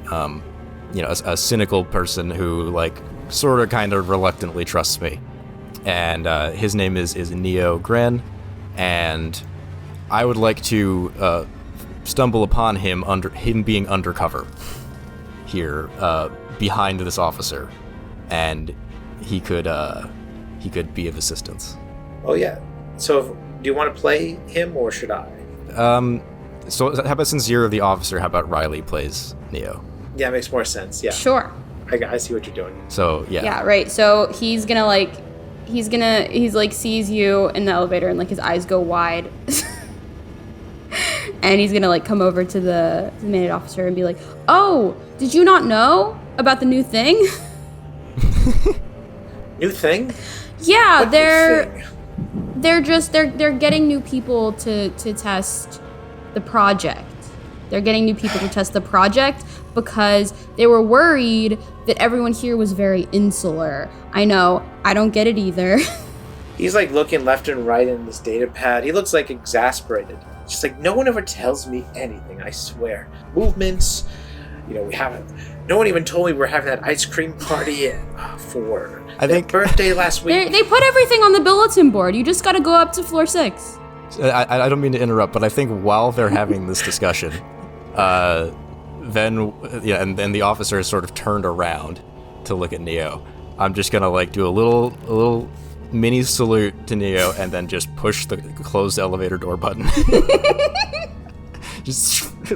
a cynical person who sort of kind of reluctantly trusts me. And his name is Neo Gren, and I would like to stumble upon him being undercover here behind this officer, and he could be of assistance. Oh yeah. So do you want to play him or should I? So how about since you're the officer, how about Riley plays Neo? Yeah, it makes more sense. Yeah. Sure. I see what you're doing. So yeah. Yeah, right. So he sees you in the elevator and his eyes go wide. And he's gonna come over to the mandate officer and be like, "Oh, did you not know about the new thing?" New thing? Yeah, what they're getting new people to test the project. They're getting new people to test the project because they were worried that everyone here was very insular. I know, I don't get it either. He's looking left and right in this data pad. He looks exasperated. Just no one ever tells me anything, I swear. Movements, no one even told me we're having that ice cream party for their birthday last week. They put everything on the bulletin board. You just gotta go up to floor 6. I don't mean to interrupt, but I think while they're having this discussion, then the officer is sort of turned around to look at Neo. I'm just gonna do a little mini salute to Neo and then just push the closed elevator door button.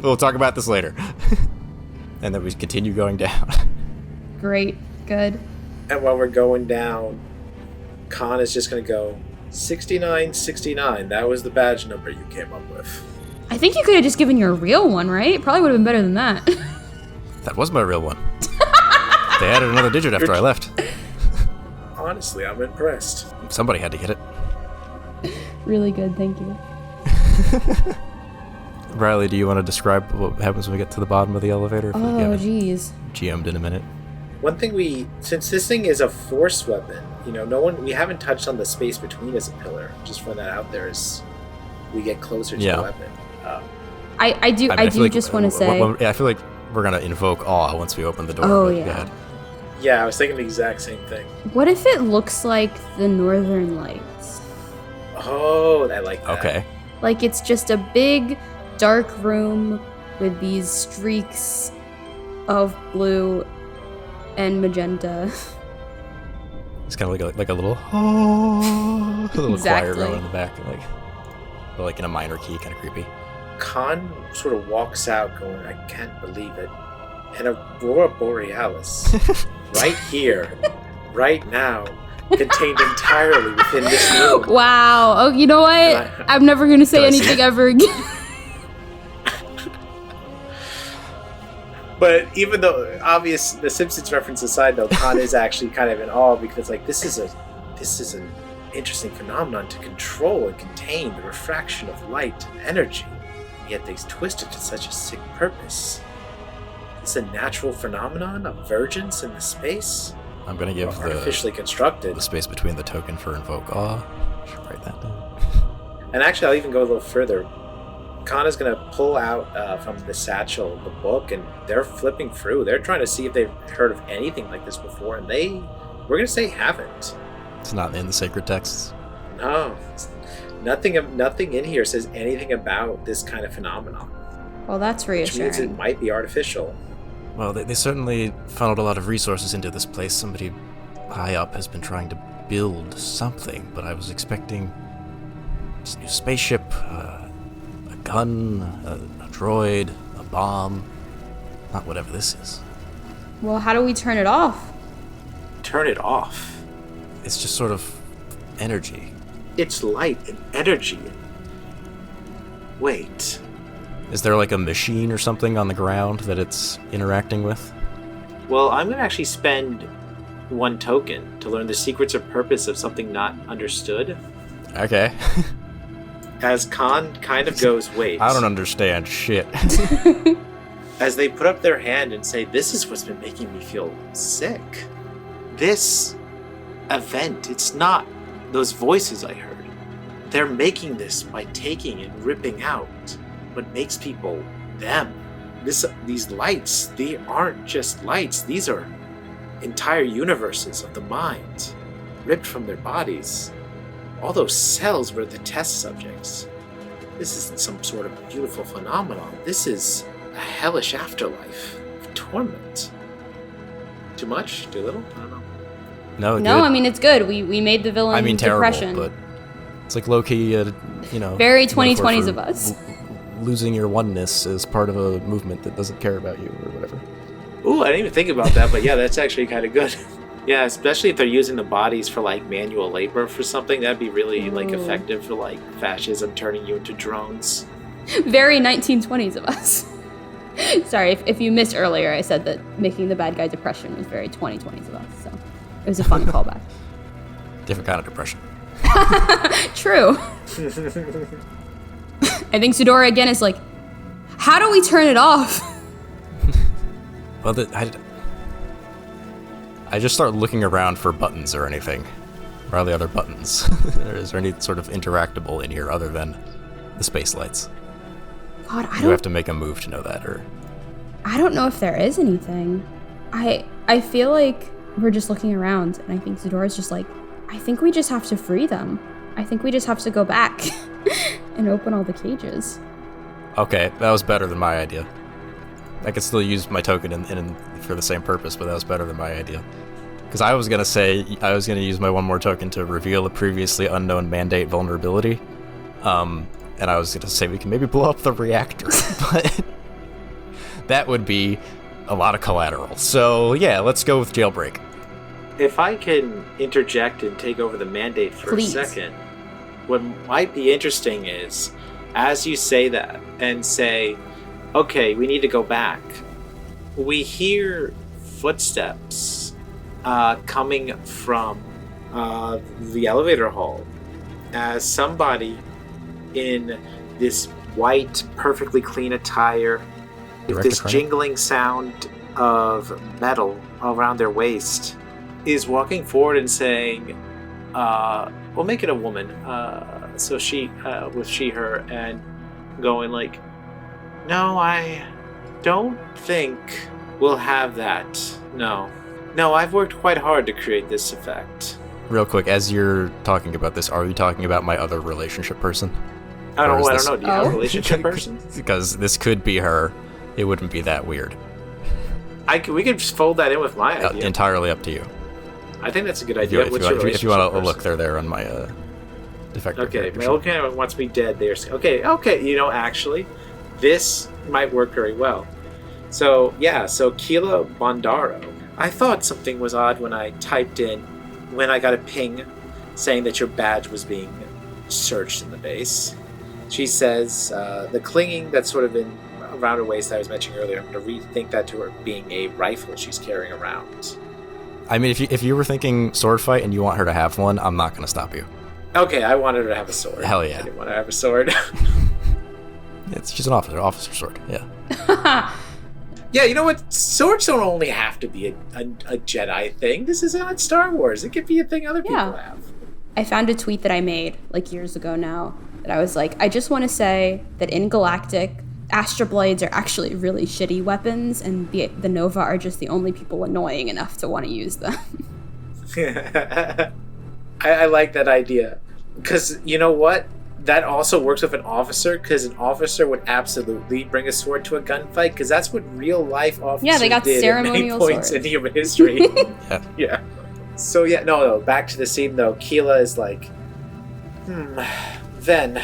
We'll talk about this later. And then we continue going down. Great. Good. And while we're going down, Khan is just going to go 69. That was the badge number you came up with. I think you could have just given your real one, right? It probably would have been better than that. That was my real one. They added another digit after I left. Honestly, I'm impressed. Somebody had to get it. Really good, thank you. Riley, do you want to describe what happens when we get to the bottom of the elevator? Oh, geez. GM'd in a minute. One thing since this thing is a force weapon, we haven't touched on the space between as a pillar. Just for that out there as we get closer to the weapon. I do just want to say. I feel like we're going to invoke awe once we open the door. Oh, yeah. Yeah, I was thinking the exact same thing. What if it looks like the Northern Lights? Oh, I like that. Okay. It's just a big, dark room with these streaks of blue and magenta. It's kind of like a little, a little Exactly. choir going in the back, but in a minor key, kind of creepy. Khan sort of walks out going, I can't believe it. An Aurora Borealis, right here, right now, contained entirely within this room. Wow. Oh, you know what? I'm never going to say anything ever again. But even though obvious the Simpsons reference aside, though, Khan is actually kind of in awe because this is an interesting phenomenon to control and contain the refraction of light and energy. Yet they twist it to such a sick purpose. Is a natural phenomenon of vergence in the space? I'm going to give artificially constructed the space between the token for invoke awe. Should write that down. And actually, I'll even go a little further. Khan is going to pull out from the satchel the book, and they're flipping through. They're trying to see if they've heard of anything like this before, and we're going to say haven't. It's not in the sacred texts. No, nothing in here says anything about this kind of phenomenon. Well, that's which means it reassuring. might be artificial. Well, they certainly funneled a lot of resources into this place. Somebody high up has been trying to build something, but I was expecting a new spaceship, a gun, a droid, a bomb. Not whatever this is. Well, how do we turn it off? Turn it off. It's just sort of energy. It's light and energy. Wait. Is there like a machine or something on the ground that it's interacting with? Well, I'm going to actually spend 1 token to learn the secrets or purpose of something not understood. Okay. As Khan kind of goes, wait. I don't understand shit. As they put up their hand and say, this is what's been making me feel sick. This event, it's not those voices I heard. They're making this by taking and ripping out what makes people them. These lights, they aren't just lights. These are entire universes of the mind, ripped from their bodies. All those cells were the test subjects. This isn't some sort of beautiful phenomenon. This is a hellish afterlife of torment. Too much? Too little? I don't know. No, No, good. I mean, it's good. We made the villain I mean, terrible, depression. but it's like low-key, Very metaphor 2020s for of us. Losing your oneness as part of a movement that doesn't care about you or whatever. Ooh, I didn't even think about that, but yeah, that's actually kind of good. Yeah, especially if they're using the bodies for like manual labor for something, that'd be really like Ooh. effective for like fascism turning you into drones. Very 1920s of us. Sorry, if you missed earlier, I said that making the bad guy depression was very 2020s of us. So it was a fun callback. Different kind of depression. True. I think Sudora again is like, how do we turn it off? Well, I just start looking around for buttons or anything. Where are the other buttons? Is there any sort of interactable in here other than the space lights? God, You have to make a move to know that, or... I don't know if there is anything. I feel like we're just looking around, and I think Zudora's just like, I think we just have to free them. I think we just have to go back and open all the cages. Okay, that was better than my idea. I could still use my token in for the same purpose, but that was better than my idea. Because I was gonna use my 1 more token to reveal a previously unknown mandate vulnerability. And I was gonna say we can maybe blow up the reactor, but that would be a lot of collateral. So yeah, let's go with jailbreak. If I can interject and take over the mandate for Please. a second, what might be interesting is, as you say that and say, okay, we need to go back, we hear footsteps coming from the elevator hall as somebody in this white, perfectly clean attire with Director this Crane? jingling sound of metal around their waist is walking forward and saying, we'll make it a woman, so she, with she, her, and going like, no, I don't think we'll have that. No, I've worked quite hard to create this effect. Real quick, as you're talking about this, are you talking about my other relationship person? I don't Or know. is Do you have a Oh. relationship person? Because this could be her. It wouldn't be that weird. We could just fold that in with my idea. Entirely up to you. I think that's a good If you, idea. if What's you, your if you relationship want to person? look, they're there on my defective Okay, character my sheet. old character wants me dead. Okay. You know, actually, this might work very well. So Keela Bondaro. I thought something was odd when I got a ping saying that your badge was being searched in the base. She says the clinging that's sort of in around her waist that I was mentioning earlier, I'm going to rethink that to her being a rifle she's carrying around. I mean, if you were thinking sword fight and you want her to have one, I'm not going to stop you. Okay, I wanted her to have a sword. Hell yeah. I didn't want her to have a sword. She's an officer sword, yeah. Yeah, you know what? Swords don't only have to be a Jedi thing. This is not Star Wars. It could be a thing other people Yeah. have. I found a tweet that I made like years ago now that I was like, I just want to say that in Galactic, Astra Blades are actually really shitty weapons, and the Nova are just the only people annoying enough to want to use them. I like that idea. Because you know what? that also works with an officer, because an officer would absolutely bring a sword to a gunfight, because that's what real life officers they got did ceremonial at many points swords. in human history. Yeah. Yeah. So yeah, no, back to the scene though. Keela is like, then,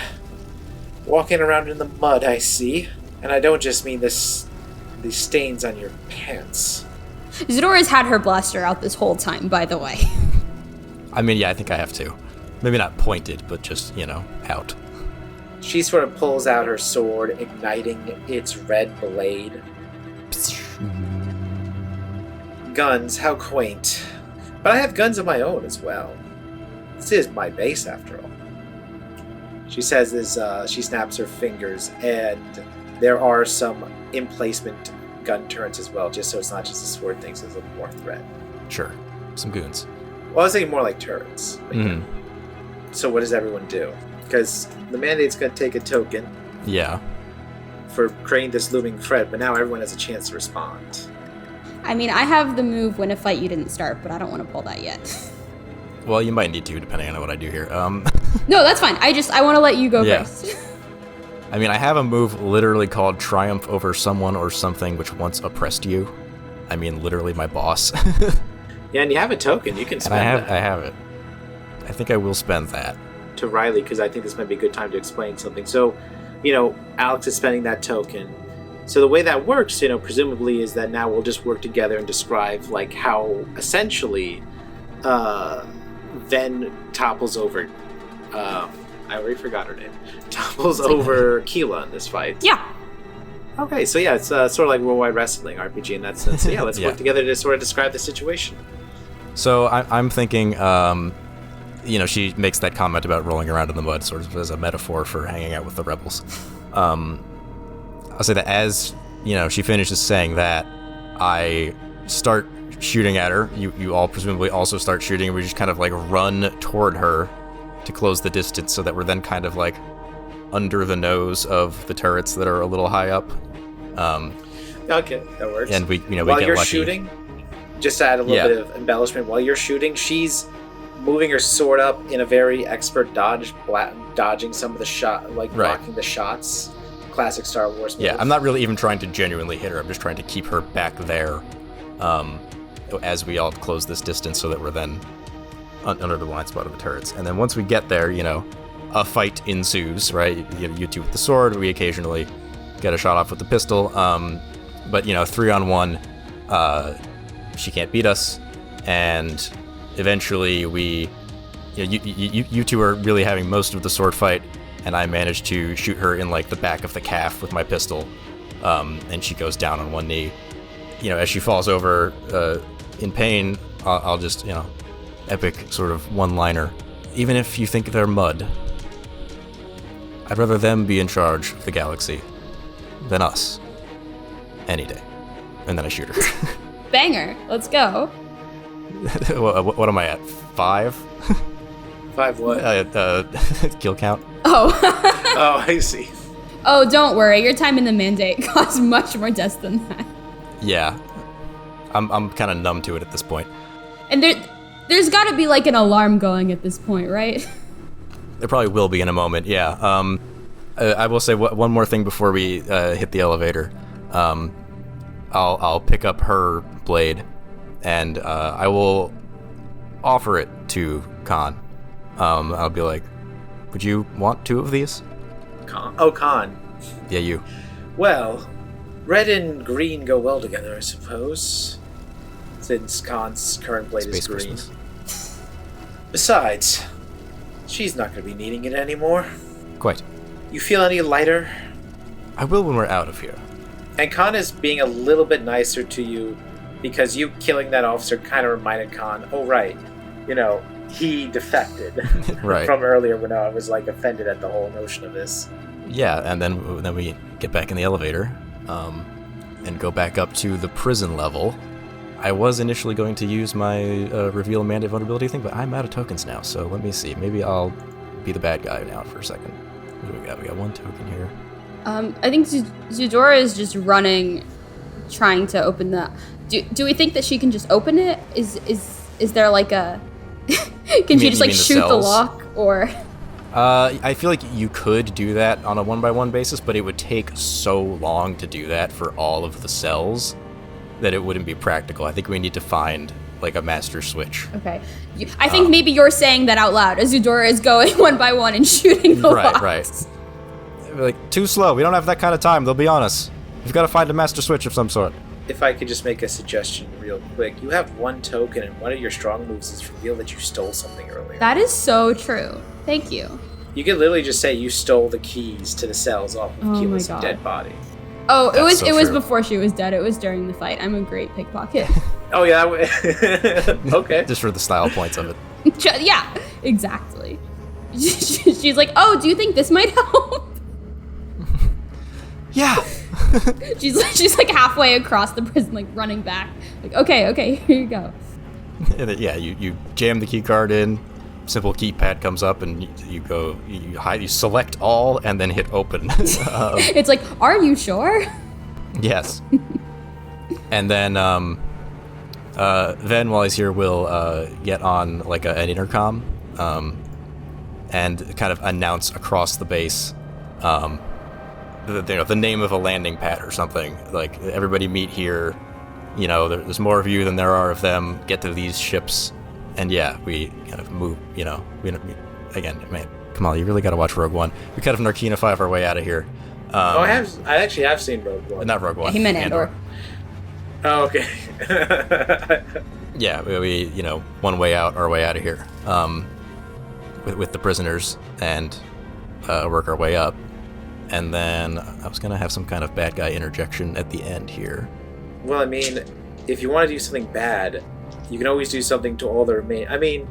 walking around in the mud, I see. And I don't just mean these stains on your pants. Zadora's had her blaster out this whole time, by the way. I mean, yeah, I think I have to. Maybe not pointed, but just, out. She sort of pulls out her sword, igniting its red blade. Guns, how quaint. But I have guns of my own as well. This is my base, after all. She says this, she snaps her fingers, and there are some emplacement gun turrets as well, just so it's not just a sword thing, so there's a little more threat. Sure. Some goons. Well, I was thinking more like turrets. So what does everyone do? Because the mandate's going to take a token. Yeah. For creating this looming threat, but now everyone has a chance to respond. I mean, I have the move when a fight you didn't start, but I don't want to pull that yet. Well, you might need to, depending on what I do here. No, that's fine. I want to let you go first. I mean, I have a move literally called Triumph over someone or something which once oppressed you. I mean, literally my boss. Yeah, and you have a token. You can spend that. I have it. I think I will spend that. To Riley, because I think this might be a good time to explain something. So, Alex is spending that token. So the way that works, presumably is that now we'll just work together and describe, like, how essentially Ven topples over... I already forgot her name. Topples over Keela in this fight. Yeah. Okay, so yeah, it's sort of like Worldwide Wrestling RPG in that sense. So yeah, let's work together to sort of describe the situation. So I'm thinking, she makes that comment about rolling around in the mud sort of as a metaphor for hanging out with the rebels. I'll say that as, she finishes saying that, I start shooting at her. You all presumably also start shooting, and we just kind of like run toward her to close the distance so that we're then kind of like under the nose of the turrets that are a little high up. Okay, that works. And we while get you're lucky. Shooting, just to add a little bit of embellishment, while you're shooting, she's moving her sword up in a very expert dodge, dodging some of the shot, like blocking the shots. Classic Star Wars move. Yeah, I'm not really even trying to genuinely hit her. I'm just trying to keep her back there as we all close this distance so that we're then under the blind spot of the turrets. And then once we get there, a fight ensues, right? You two with the sword, we occasionally get a shot off with the pistol. But 3-on-1, she can't beat us. And eventually you two are really having most of the sword fight, and I manage to shoot her in like the back of the calf with my pistol. And she goes down on one knee. As she falls over in pain, I'll just, epic sort of one-liner. Even if you think they're mud, I'd rather them be in charge of the galaxy than us. Any day. And then I shoot her. Banger. Let's go. What am I at? 5? 5 what? Kill count. Oh. Oh, I see. Oh, don't worry. Your time in the mandate costs much more deaths than that. Yeah. I'm kind of numb to it at this point. And there's got to be like an alarm going at this point, right? There probably will be in a moment, yeah. I will say one more thing before we hit the elevator. I'll pick up her blade, and I will offer it to Khan. I'll be like, would you want 2 of these? Khan. Oh, Khan. Yeah, you. Well, red and green go well together, I suppose. Since Khan's current blade Space is green. Christmas. Besides, she's not going to be needing it anymore. Quite. You feel any lighter? I will when we're out of here. And Khan is being a little bit nicer to you because you killing that officer kind of reminded Khan, oh, right, he defected Right. from earlier when I was like offended at the whole notion of this. Yeah, and then we get back in the elevator and go back up to the prison level. I was initially going to use my reveal mandate vulnerability thing, but I'm out of tokens now, so let me see. Maybe I'll be the bad guy now for a second. What do we got? We got 1 token here. I think Zudora is just running, trying to open the... Do we think that she can just open it? Is there like a... Can she just like shoot the lock, or... I feel like you could do that on a 1x1 basis, but it would take so long to do that for all of the cells that it wouldn't be practical. I think we need to find like a master switch. Okay. I think maybe you're saying that out loud as Eudora is going 1x1 and shooting the locks. Right. Like, too slow. We don't have that kind of time. They'll be on us. We've got to find a master switch of some sort. If I could just make a suggestion real quick. You have one token, and one of your strong moves is reveal that you stole something earlier. That is so true. Thank you. You could literally just say you stole the keys to the cells off of Oh Keyless' my God. dead body. Oh, That's it was true. before she was dead. It was during the fight. I'm a great pickpocket. Oh, yeah. Okay. Just for the style points of it. Yeah, exactly. She's like, oh, do you think this might help? Yeah. She's like halfway across the prison, like running back. Like, okay, here you go. And then, yeah, you jam the key card in, simple keypad comes up, and you go, you select all, and then hit open. It's like, are you sure? Yes. And then while he's here, we'll get on like an intercom and kind of announce across the base the name of a landing pad or something. Like, everybody meet here. There's more of you than there are of them. Get to these ships. And yeah, we kind of move, again, man, Kamal, you really got to watch Rogue One. We kind of Narkina-5 our way out of here. I actually have seen Rogue One. Not Rogue One. He meant Andor. Oh, okay. Yeah, we one way out, our way out of here, with the prisoners, and work our way up. And then I was gonna have some kind of bad guy interjection at the end here. Well, I mean, if you want to do something bad, you can always do something to all the remain. I mean,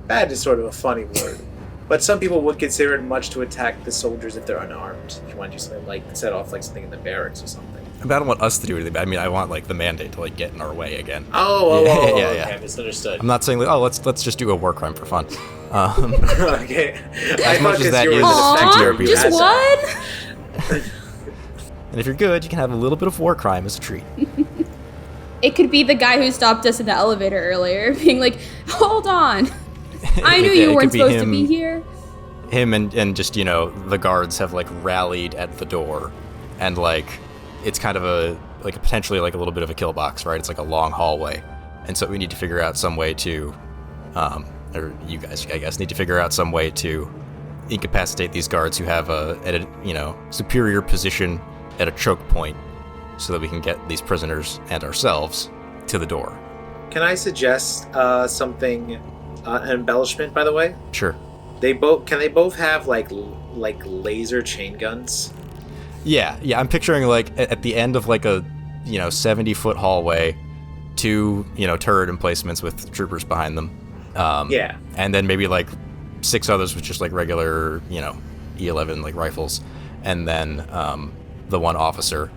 bad is sort of a funny word, but some people would consider it much to attack the soldiers if they're unarmed. If you want to do something like set off like something in the barracks or something. I don't want us to do anything bad. I mean, I want like the mandate to like get in our way again. Yeah. Yeah. Misunderstood. I'm not saying like, let's just do a war crime for fun. Okay. As much as that is Aww, TTRPG. just one? And if you're good, you can have a little bit of war crime as a treat. It could be the guy who stopped us in the elevator earlier, being like, hold on. I knew you weren't supposed to be here. Him and just, the guards have like rallied at the door, and like it's kind of a potentially like a little bit of a kill box, right? It's like a long hallway. And so we need to figure out some way to or you guys, I guess, need to figure out some way to incapacitate these guards who have a superior position at a choke point, so that we can get these prisoners and ourselves to the door. Can I suggest something, an embellishment, by the way? Sure. Can they both have like laser chain guns? Yeah. I'm picturing like at the end of like a 70-foot hallway, two turret emplacements with troopers behind them. Yeah. And then maybe like 6 others with just like regular E11 like rifles, and then the one officer.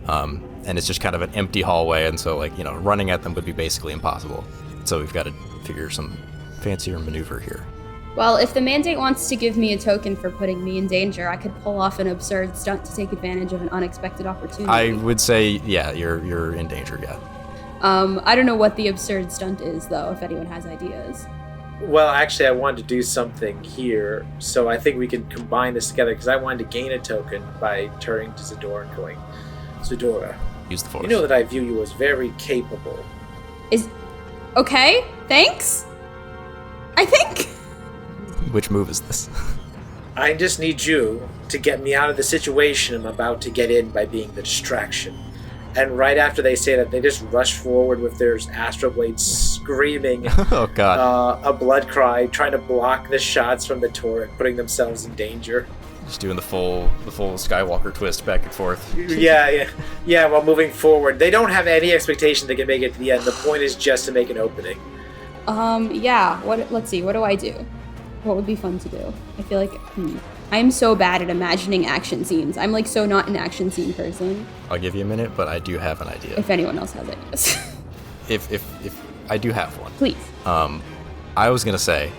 And it's just kind of an empty hallway, and so running at them would be basically impossible. So we've got to figure some fancier maneuver here. Well, if the mandate wants to give me a token for putting me in danger, I could pull off an absurd stunt to take advantage of an unexpected opportunity. I would say, yeah, you're in danger, yeah. I don't know what the absurd stunt is, though, if anyone has ideas. Well, actually, I wanted to do something here, so I think we can combine this together, because I wanted to gain a token by turning to Zadora and going, Zadora, Use the force. you know that I view you as very capable. Okay, thanks? I think? Which move is this? I just need you to get me out of the situation I'm about to get in by being the distraction. And right after they say that, they just rush forward with their astral blades screaming Oh, God. a blood cry, trying to block the shots from the turret, putting themselves in danger. Just doing the full Skywalker twist back and forth. Yeah, while moving forward. They don't have any expectation they can make it to the end. The point is just to make an opening. Yeah. Let's see, what do I do? What would be fun to do? I feel like, I'm so bad at imagining action scenes. I'm like so not an action scene person. I'll give you a minute, but I do have an idea. If anyone else has ideas. If I do have one. Please. I was gonna say,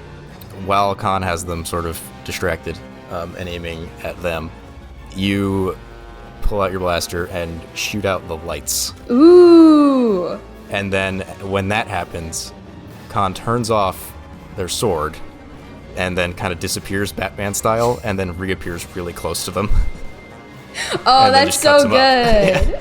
while Khan has them sort of distracted and aiming at them, you pull out your blaster and shoot out the lights. Ooh. And then when that happens, Khan turns off their sword and then kind of disappears Batman style, and then reappears really close to them. Oh, that's so good.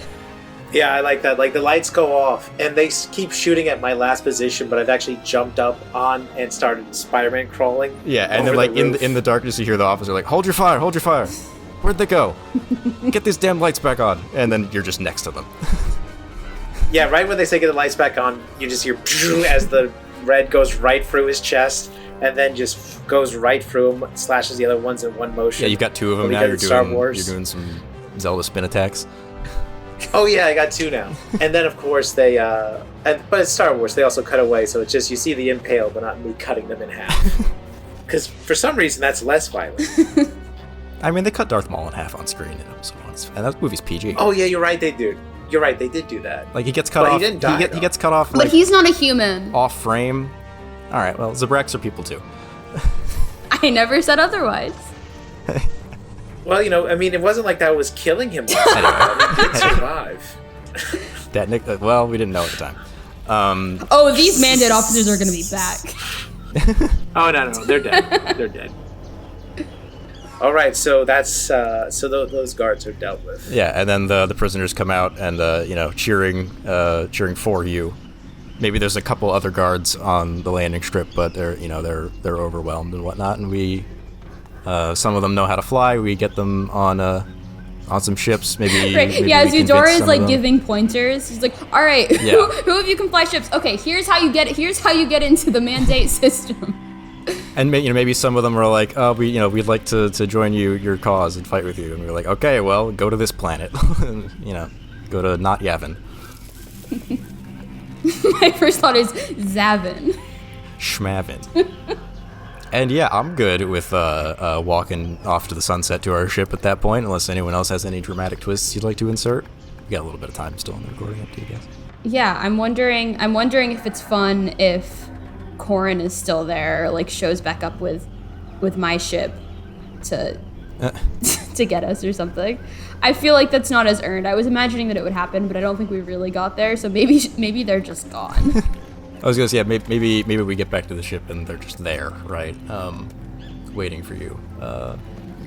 Yeah, I like that. Like, the lights go off, and they keep shooting at my last position, but I've actually jumped up on and started Spider-Man crawling. Yeah, and then, like, in the darkness, you hear the officer, like, hold your fire, hold your fire. Where'd they go? Get these damn lights back on. And then you're just next to them. Yeah, right when they say get the lights back on, you just hear as the red goes right through his chest, and then just goes right through him, slashes the other ones in one motion. Yeah, you've got 2 of them now. You're doing some Zelda spin attacks. Oh yeah, I got 2 now. And then of course they, but it's Star Wars. They also cut away, so it's just you see the impale, but not me cutting them in half. Because for some reason that's less violent. I mean, they cut Darth Maul in half on screen in episode 1, and that movie's PG. Oh yeah, you're right. They do. You're right. They did do that. Like, he gets cut off. He didn't die. He gets cut off. But he's not a human. Off frame. All right. Well, Zabraks are people too. I never said otherwise. Well, I mean, it wasn't like that was killing him. He did survive. Well, we didn't know at the time. These Mandate officers are going to be back. Oh, no, they're dead. They're dead. All right, so that's those guards are dealt with. Yeah, and then the prisoners come out and cheering for you. Maybe there's a couple other guards on the landing strip, but they're overwhelmed and whatnot, and we. Some of them know how to fly. We get them on some ships. Maybe. Right. Maybe yeah, Eudora is like giving pointers. He's like, "All right, yeah. who of you can fly ships? Okay, here's how you get it. Here's how you get into the Mandate system." And maybe some of them are like, "Oh, we'd like to join your cause and fight with you." And we're like, "Okay, well, go to this planet. Go to not Yavin." My first thought is Zavin. Schmavin. And yeah, I'm good with walking off to the sunset to our ship at that point, unless anyone else has any dramatic twists you'd like to insert. We got a little bit of time still in the recording, up to you guys. Yeah, I'm wondering if it's fun if Corrin is still there, like shows back up with my ship to to get us or something. I feel like that's not as earned. I was imagining that it would happen, but I don't think we really got there. So maybe they're just gone. I was gonna say, yeah, maybe we get back to the ship and they're just there, right? Waiting for you.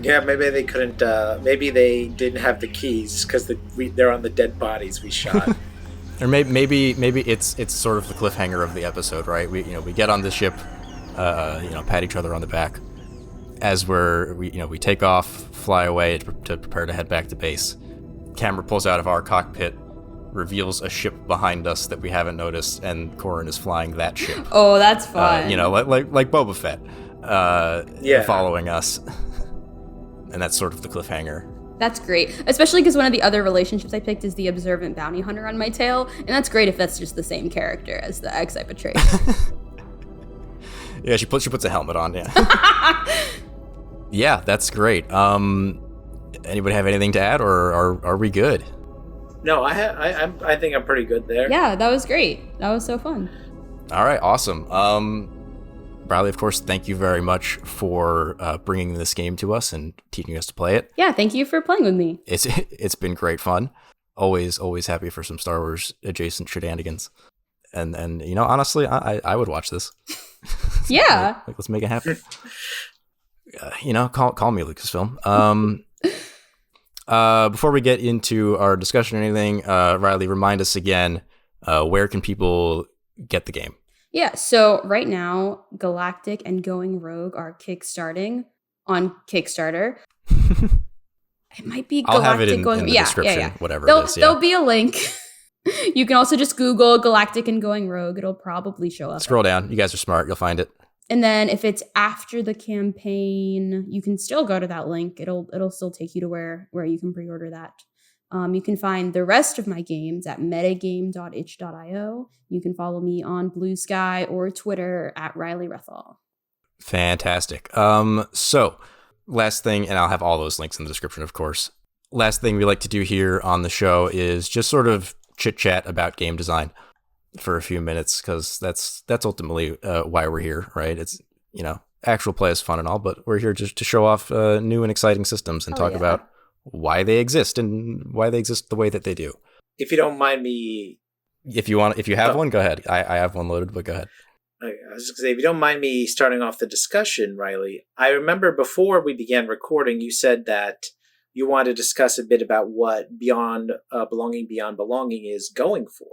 Yeah, maybe they couldn't. Maybe they didn't have the keys because they're on the dead bodies we shot. Or maybe it's sort of the cliffhanger of the episode, right? We get on the ship, pat each other on the back as we take off, fly away to prepare to head back to base. Camera pulls out of our cockpit, reveals a ship behind us that we haven't noticed, and Corrin is flying that ship. Oh, that's fun. Like Boba Fett, yeah, following us, and that's sort of the cliffhanger. That's great, especially because one of the other relationships I picked is the observant bounty hunter on my tail, and that's great if that's just the same character as the ex I betrayed. Yeah, she puts a helmet on. Yeah. Yeah, that's great. Anybody have anything to add, or are we good? No, I think I'm pretty good there. Yeah, that was great. That was so fun. All right, awesome. Riley, of course, thank you very much for bringing this game to us and teaching us to play it. Yeah, thank you for playing with me. It's been great fun. Always happy for some Star Wars adjacent shenanigans. And honestly, I would watch this. Yeah. Let's make it happen. Call me Lucasfilm. Before we get into our discussion or anything, Riley, remind us again, where can people get the game? Yeah, so right now, Galactic and Going Rogue are kickstarting on Kickstarter. It might be Galactic I'll have it in the description, yeah. Whatever it is. Yeah. There'll be a link. You can also just Google Galactic and Going Rogue. It'll probably show up. Scroll down. You guys are smart. You'll find it. And then if it's after the campaign, you can still go to that link. It'll still take you to where you can pre-order that. You can find the rest of my games at metagame.itch.io. You can follow me on Blue Sky or Twitter at Riley Rethal. Fantastic. So last thing, and I'll have all those links in the description, of course. Last thing we like to do here on the show is just sort of chit chat about game design for a few minutes, because that's ultimately why we're here, right? It's, actual play is fun and all, but we're here just to show off new and exciting systems and talk about why they exist and why they exist the way that they do. If you don't mind me, if you have one, go ahead. I have one loaded, but go ahead. I was just gonna say, if you don't mind me starting off the discussion, Riley, I remember before we began recording, you said that you want to discuss a bit about what Beyond Belonging is going for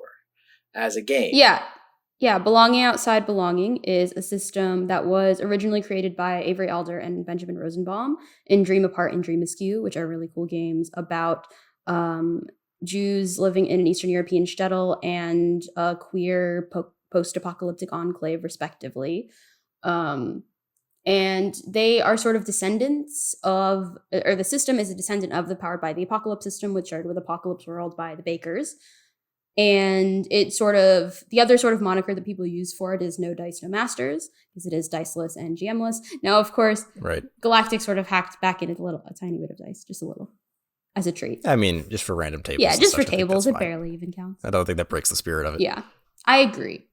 as a game. Yeah, Belonging Outside Belonging is a system that was originally created by Avery Alder and Benjamin Rosenbaum in Dream Apart and Dream Askew, which are really cool games about Jews living in an Eastern European shtetl and a queer post-apocalyptic enclave, respectively. And they are sort of descendants of, or the system is a descendant of the Powered by the Apocalypse system, which started with Apocalypse World by the Bakers. And it's sort of, the other sort of moniker that people use for it is No Dice, No Masters, because it is diceless and GM-less. Now, of course, right. Galactic sort of hacked back in a tiny bit of dice, just a little, as a treat. I mean, just for random tables. Yeah, just for tables, it barely even counts. I don't think that breaks the spirit of it. Yeah, I agree.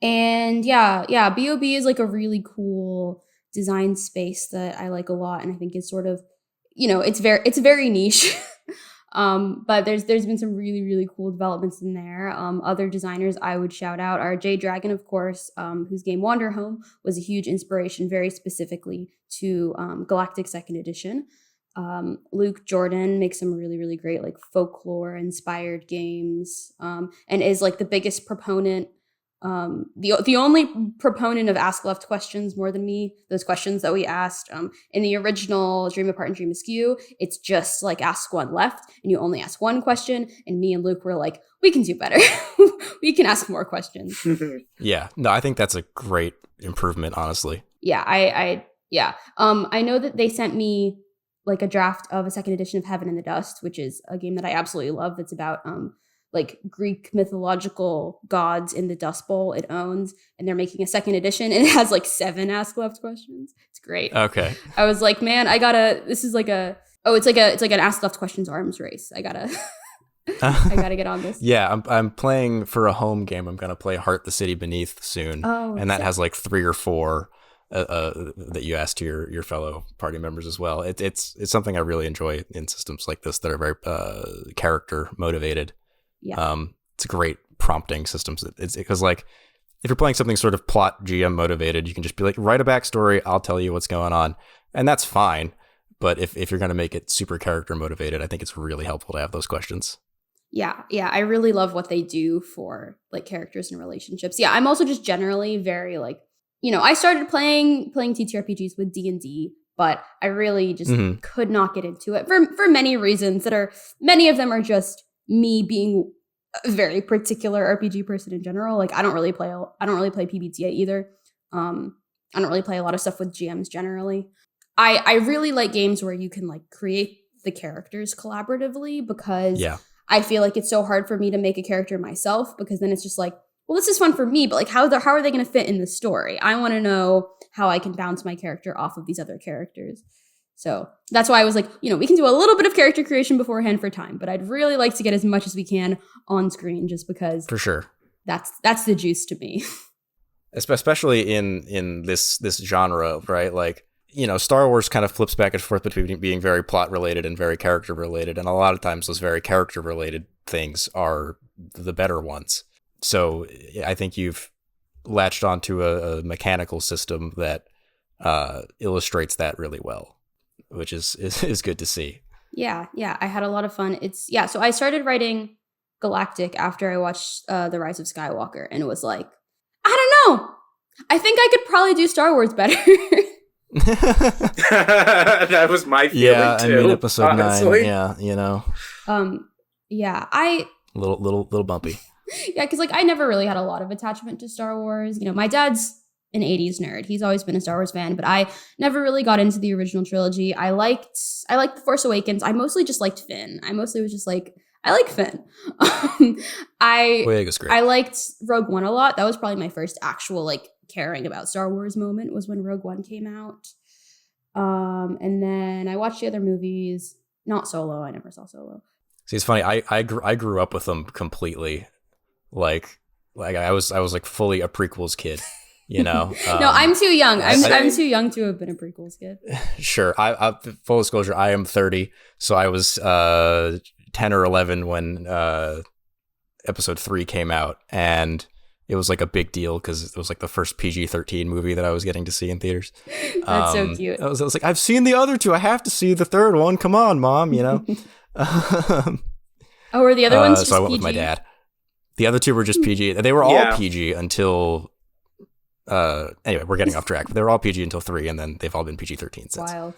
And yeah, BOB is like a really cool design space that I like a lot, and I think it's sort of, it's very niche. But there's been some really, really cool developments in there. Other designers I would shout out are Jay Dragon, of course, whose game Wander Home was a huge inspiration very specifically to Galactic 2nd Edition. Luke Jordan makes some really, really great like folklore-inspired games, and is like the biggest proponent, the only proponent of Ask Left questions more than me. Those questions that we asked in the original Dream Apart and Dream Askew, it's just like ask one left and you only ask one question. And me and Luke were like, we can do better. We can ask more questions. Yeah, no, I think that's a great improvement, honestly. Yeah, I know that they sent me like a draft of a 2nd edition of Heaven in the Dust, which is a game that I absolutely love. That's about like Greek mythological gods in the Dust Bowl it owns, and they're making a 2nd edition, and it has like 7 Ask Left questions. It's great. Okay. I was like, man, it's like an Ask Left questions arms race. I gotta get on this. Yeah, I'm playing for a home game. I'm gonna play Heart the City Beneath soon, and that has like 3 or 4 that you asked to your fellow party members as well. It's something I really enjoy in systems like this that are very character motivated. Yeah. It's a great prompting system. It's because like if you're playing something sort of plot GM motivated, you can just be like, write a backstory, I'll tell you what's going on, and that's fine. But if you're going to make it super character motivated, I think it's really helpful to have those questions. Yeah, I really love what they do for like characters and relationships. Yeah, I'm also just generally very like, I started playing TTRPGs with D&D, but I really just could not get into it for many reasons many of them are just me being a very particular RPG person in general. Like I don't really play PBTA either. I don't really play a lot of stuff with GMs generally. I really like games where you can like create the characters collaboratively, because I feel like it's so hard for me to make a character myself, because then it's just like, well, this is fun for me, but like how are they going to fit in the story? I want to know how I can bounce my character off of these other characters. So that's why I was like, we can do a little bit of character creation beforehand for time, but I'd really like to get as much as we can on screen, just because for sure that's the juice to me. Especially in this genre, right? Like, Star Wars kind of flips back and forth between being very plot related and very character related, and a lot of times those very character related things are the better ones. So I think you've latched onto a mechanical system that illustrates that really well, which is good to see. Yeah, I had a lot of fun. So I started writing Galactic after I watched The Rise of Skywalker, and it was like, I don't know, I think I could probably do Star Wars better. That was my feeling too. I mean, episode honestly. 9, I little bumpy. Yeah, because like I never really had a lot of attachment to Star Wars. My dad's an 80s nerd. He's always been a Star Wars fan, but I never really got into the original trilogy. I liked The Force Awakens. I mostly just liked Finn. I mostly was just like, I like Finn. Boyega's great. I liked Rogue One a lot. That was probably my first actual like caring about Star Wars moment, was when Rogue One came out. And then I watched the other movies. Not Solo. I never saw Solo. See, it's funny. I grew up with them completely. Like I was like fully a prequels kid. No, I'm too young. I'm too young to have been a prequels kid. Sure. I full disclosure, I am 30, so I was 10 or 11 when episode 3 came out, and it was like a big deal because it was like the first PG-13 movie that I was getting to see in theaters. That's so cute. I was like, I've seen the other two. I have to see the third one. Come on, Mom, you know? Oh, were the other ones just so I went PG? with my dad. The other two were just PG. They were all PG until... anyway, we're getting off track. They were all PG until 3, and then they've all been PG-13 since. Wild.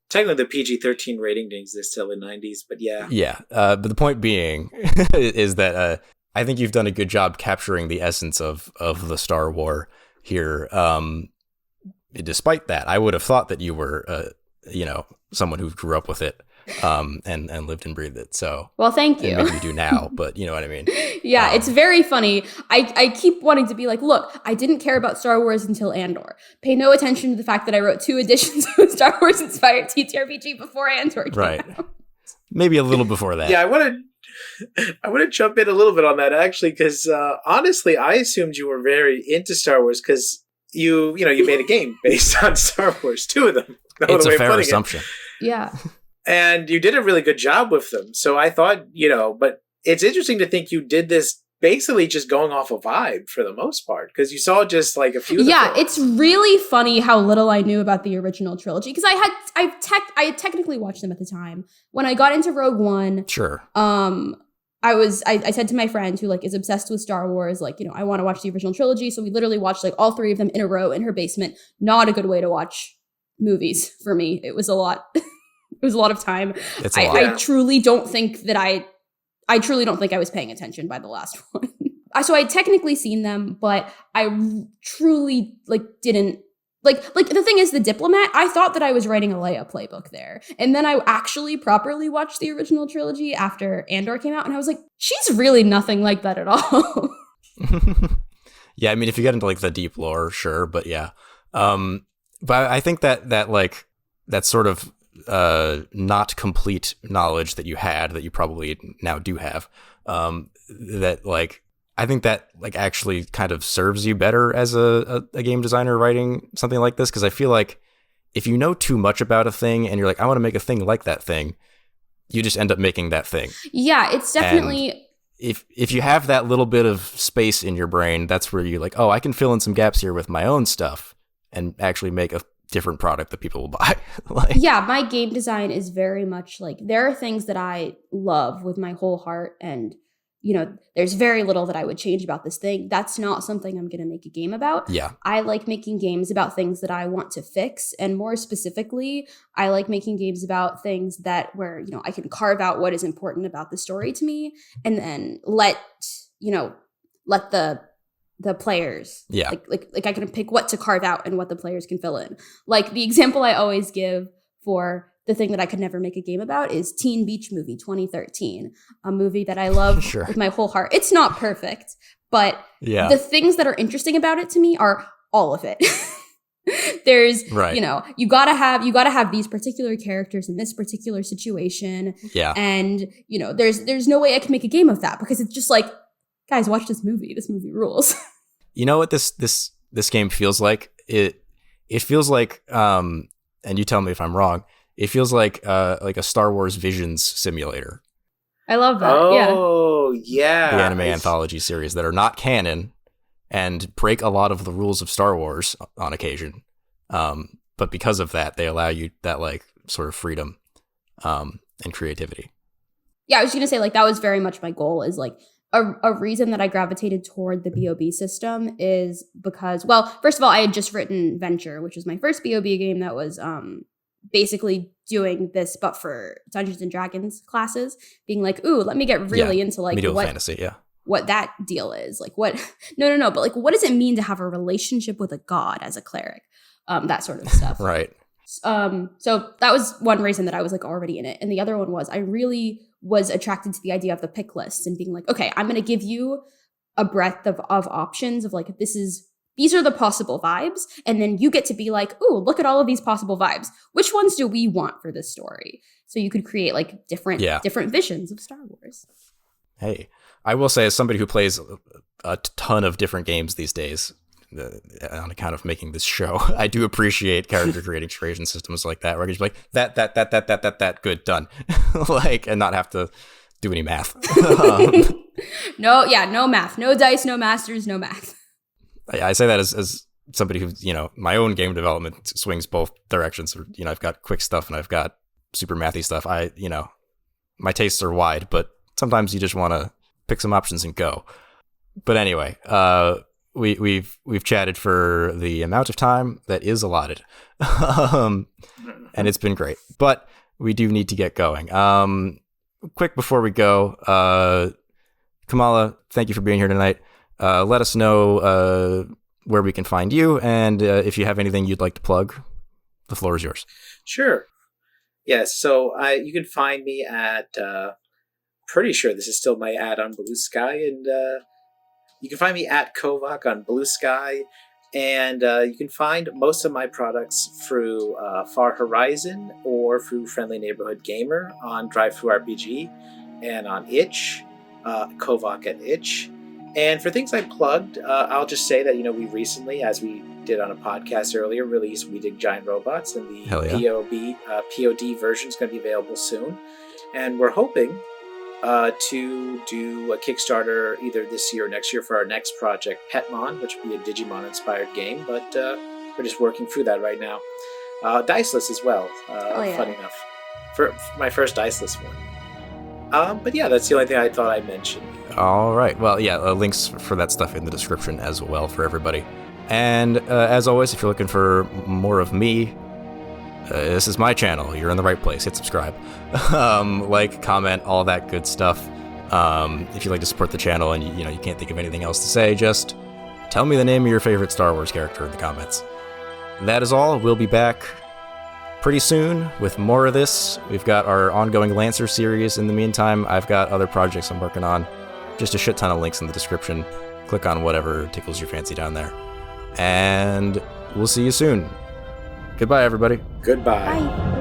Technically, the PG-13 rating didn't exist till the 90s, but yeah. Yeah, but the point being is that I think you've done a good job capturing the essence of the Star War here. Despite that, I would have thought that you were, someone who grew up with it and lived and breathed it. So, well, thank you. Maybe you do now, but you know what I mean. Yeah, it's very funny. I keep wanting to be like, look, I didn't care about Star Wars until Andor. Pay no attention to the fact that I wrote 2 editions of Star Wars-inspired TTRPG before Andor came out. Maybe a little before that. Yeah, I want to jump in a little bit on that actually, because honestly, I assumed you were very into Star Wars because you made a game based on Star Wars, 2 of them. It's a fair assumption. Yeah. And you did a really good job with them. So I thought, but it's interesting to think you did this basically just going off a vibe for the most part, because you saw just like a few of the films. It's really funny how little I knew about the original trilogy, because I had technically watched them at the time. When I got into Rogue One, sure. I said to my friend who like is obsessed with Star Wars, like, I want to watch the original trilogy. So we literally watched like all 3 of them in a row in her basement. Not a good way to watch movies for me. It was a lot. It was a lot of time. I truly don't think that I truly don't think I was paying attention by the last one. So I had technically seen them, but I truly didn't like the thing is, the Diplomat, I thought that I was writing a Leia playbook there. And then I actually properly watched the original trilogy after Andor came out, and I was like, she's really nothing like that at all. Yeah, I mean, if you get into like the deep lore, sure, but yeah. But I think that sort of not complete knowledge that you had, that you probably now do have, that like, I think that like actually kind of serves you better as a game designer writing something like this, because I feel like if you know too much about a thing and you're like, I want to make a thing like that thing, you just end up making that thing. Yeah, it's definitely... And if you have that little bit of space in your brain, that's where you're like, oh, I can fill in some gaps here with my own stuff and actually make a different product that people will buy. Yeah, my game design is very much like, there are things that I love with my whole heart, and there's very little that I would change about this thing. That's not something I'm going to make a game about. Yeah. I like making games about things that I want to fix. And more specifically, I like making games about things where I can carve out what is important about the story to me, and then let the players, like I can pick what to carve out and what the players can fill in. Like the example I always give for the thing that I could never make a game about is Teen Beach Movie 2013, a movie that I love sure. with my whole heart. It's not perfect, but the things that are interesting about it to me are all of it. There's, you gotta have these particular characters in this particular situation. Yeah. And, there's no way I can make a game of that, because it's just like, guys, watch this movie. This movie rules. You know what this game feels like? It feels like, and you tell me if I'm wrong, it feels like a Star Wars Visions simulator. I love that. Oh, yeah. The anime anthology series that are not canon and break a lot of the rules of Star Wars on occasion. But because of that, they allow you that like sort of freedom and creativity. Yeah, I was going to say, like, that was very much my goal, is like, a reason that I gravitated toward the BOB system is because, well, first of all, I had just written Venture, which was my first BOB game that was basically doing this, but for Dungeons and Dragons classes, being like, ooh, let me get really into like medieval fantasy, what that deal is. Like what, no, but like, what does it mean to have a relationship with a god as a cleric? That sort of stuff. Right. So that was one reason that I was like already in it. And the other one was I really was attracted to the idea of the pick list and being like, okay, I'm going to give you a breadth of options of like, these are the possible vibes. And then you get to be like, ooh, look at all of these possible vibes. Which ones do we want for this story? So you could create like different visions of Star Wars. Hey, I will say, as somebody who plays a ton of different games these days, on account of making this show, I do appreciate character creation systems like that, where you just like that, good, done, like, and not have to do any math. No math. No dice, no masters, no math. I say that as somebody who, my own game development swings both directions. I've got quick stuff and I've got super mathy stuff. My tastes are wide, but sometimes you just want to pick some options and go. But anyway, we've chatted for the amount of time that is allotted, and it's been great. But we do need to get going. Quick before we go, Kamala, thank you for being here tonight. Let us know where we can find you, and if you have anything you'd like to plug, the floor is yours. Sure. Yes, so you can find me at, pretty sure this is still my ad on Blue Sky, and you can find me at Kovac on Blue Sky, and you can find most of my products through Far Horizon or through Friendly Neighborhood Gamer on DriveThruRPG and on Itch, Kovac at Itch. And for things I plugged, I'll just say that, we recently, as we did on a podcast earlier, released We Dig Giant Robots, and the POD version is going to be available soon. And we're hoping to do a Kickstarter either this year or next year for our next project, Petmon, which will be a Digimon-inspired game, but we're just working through that right now. Diceless as well, fun enough. For my first Diceless one. But yeah, that's the only thing I thought I'd mention. All right. Well, yeah, links for that stuff in the description as well for everybody. And as always, if you're looking for more of me, this is my channel. You're in the right place. Hit subscribe. Like, comment, all that good stuff. If you'd like to support the channel and you can't think of anything else to say, just tell me the name of your favorite Star Wars character in the comments. That is all. We'll be back pretty soon with more of this. We've got our ongoing Lancer series. In the meantime, I've got other projects I'm working on. Just a shit ton of links in the description. Click on whatever tickles your fancy down there. And we'll see you soon. Goodbye, everybody. Goodbye. Bye.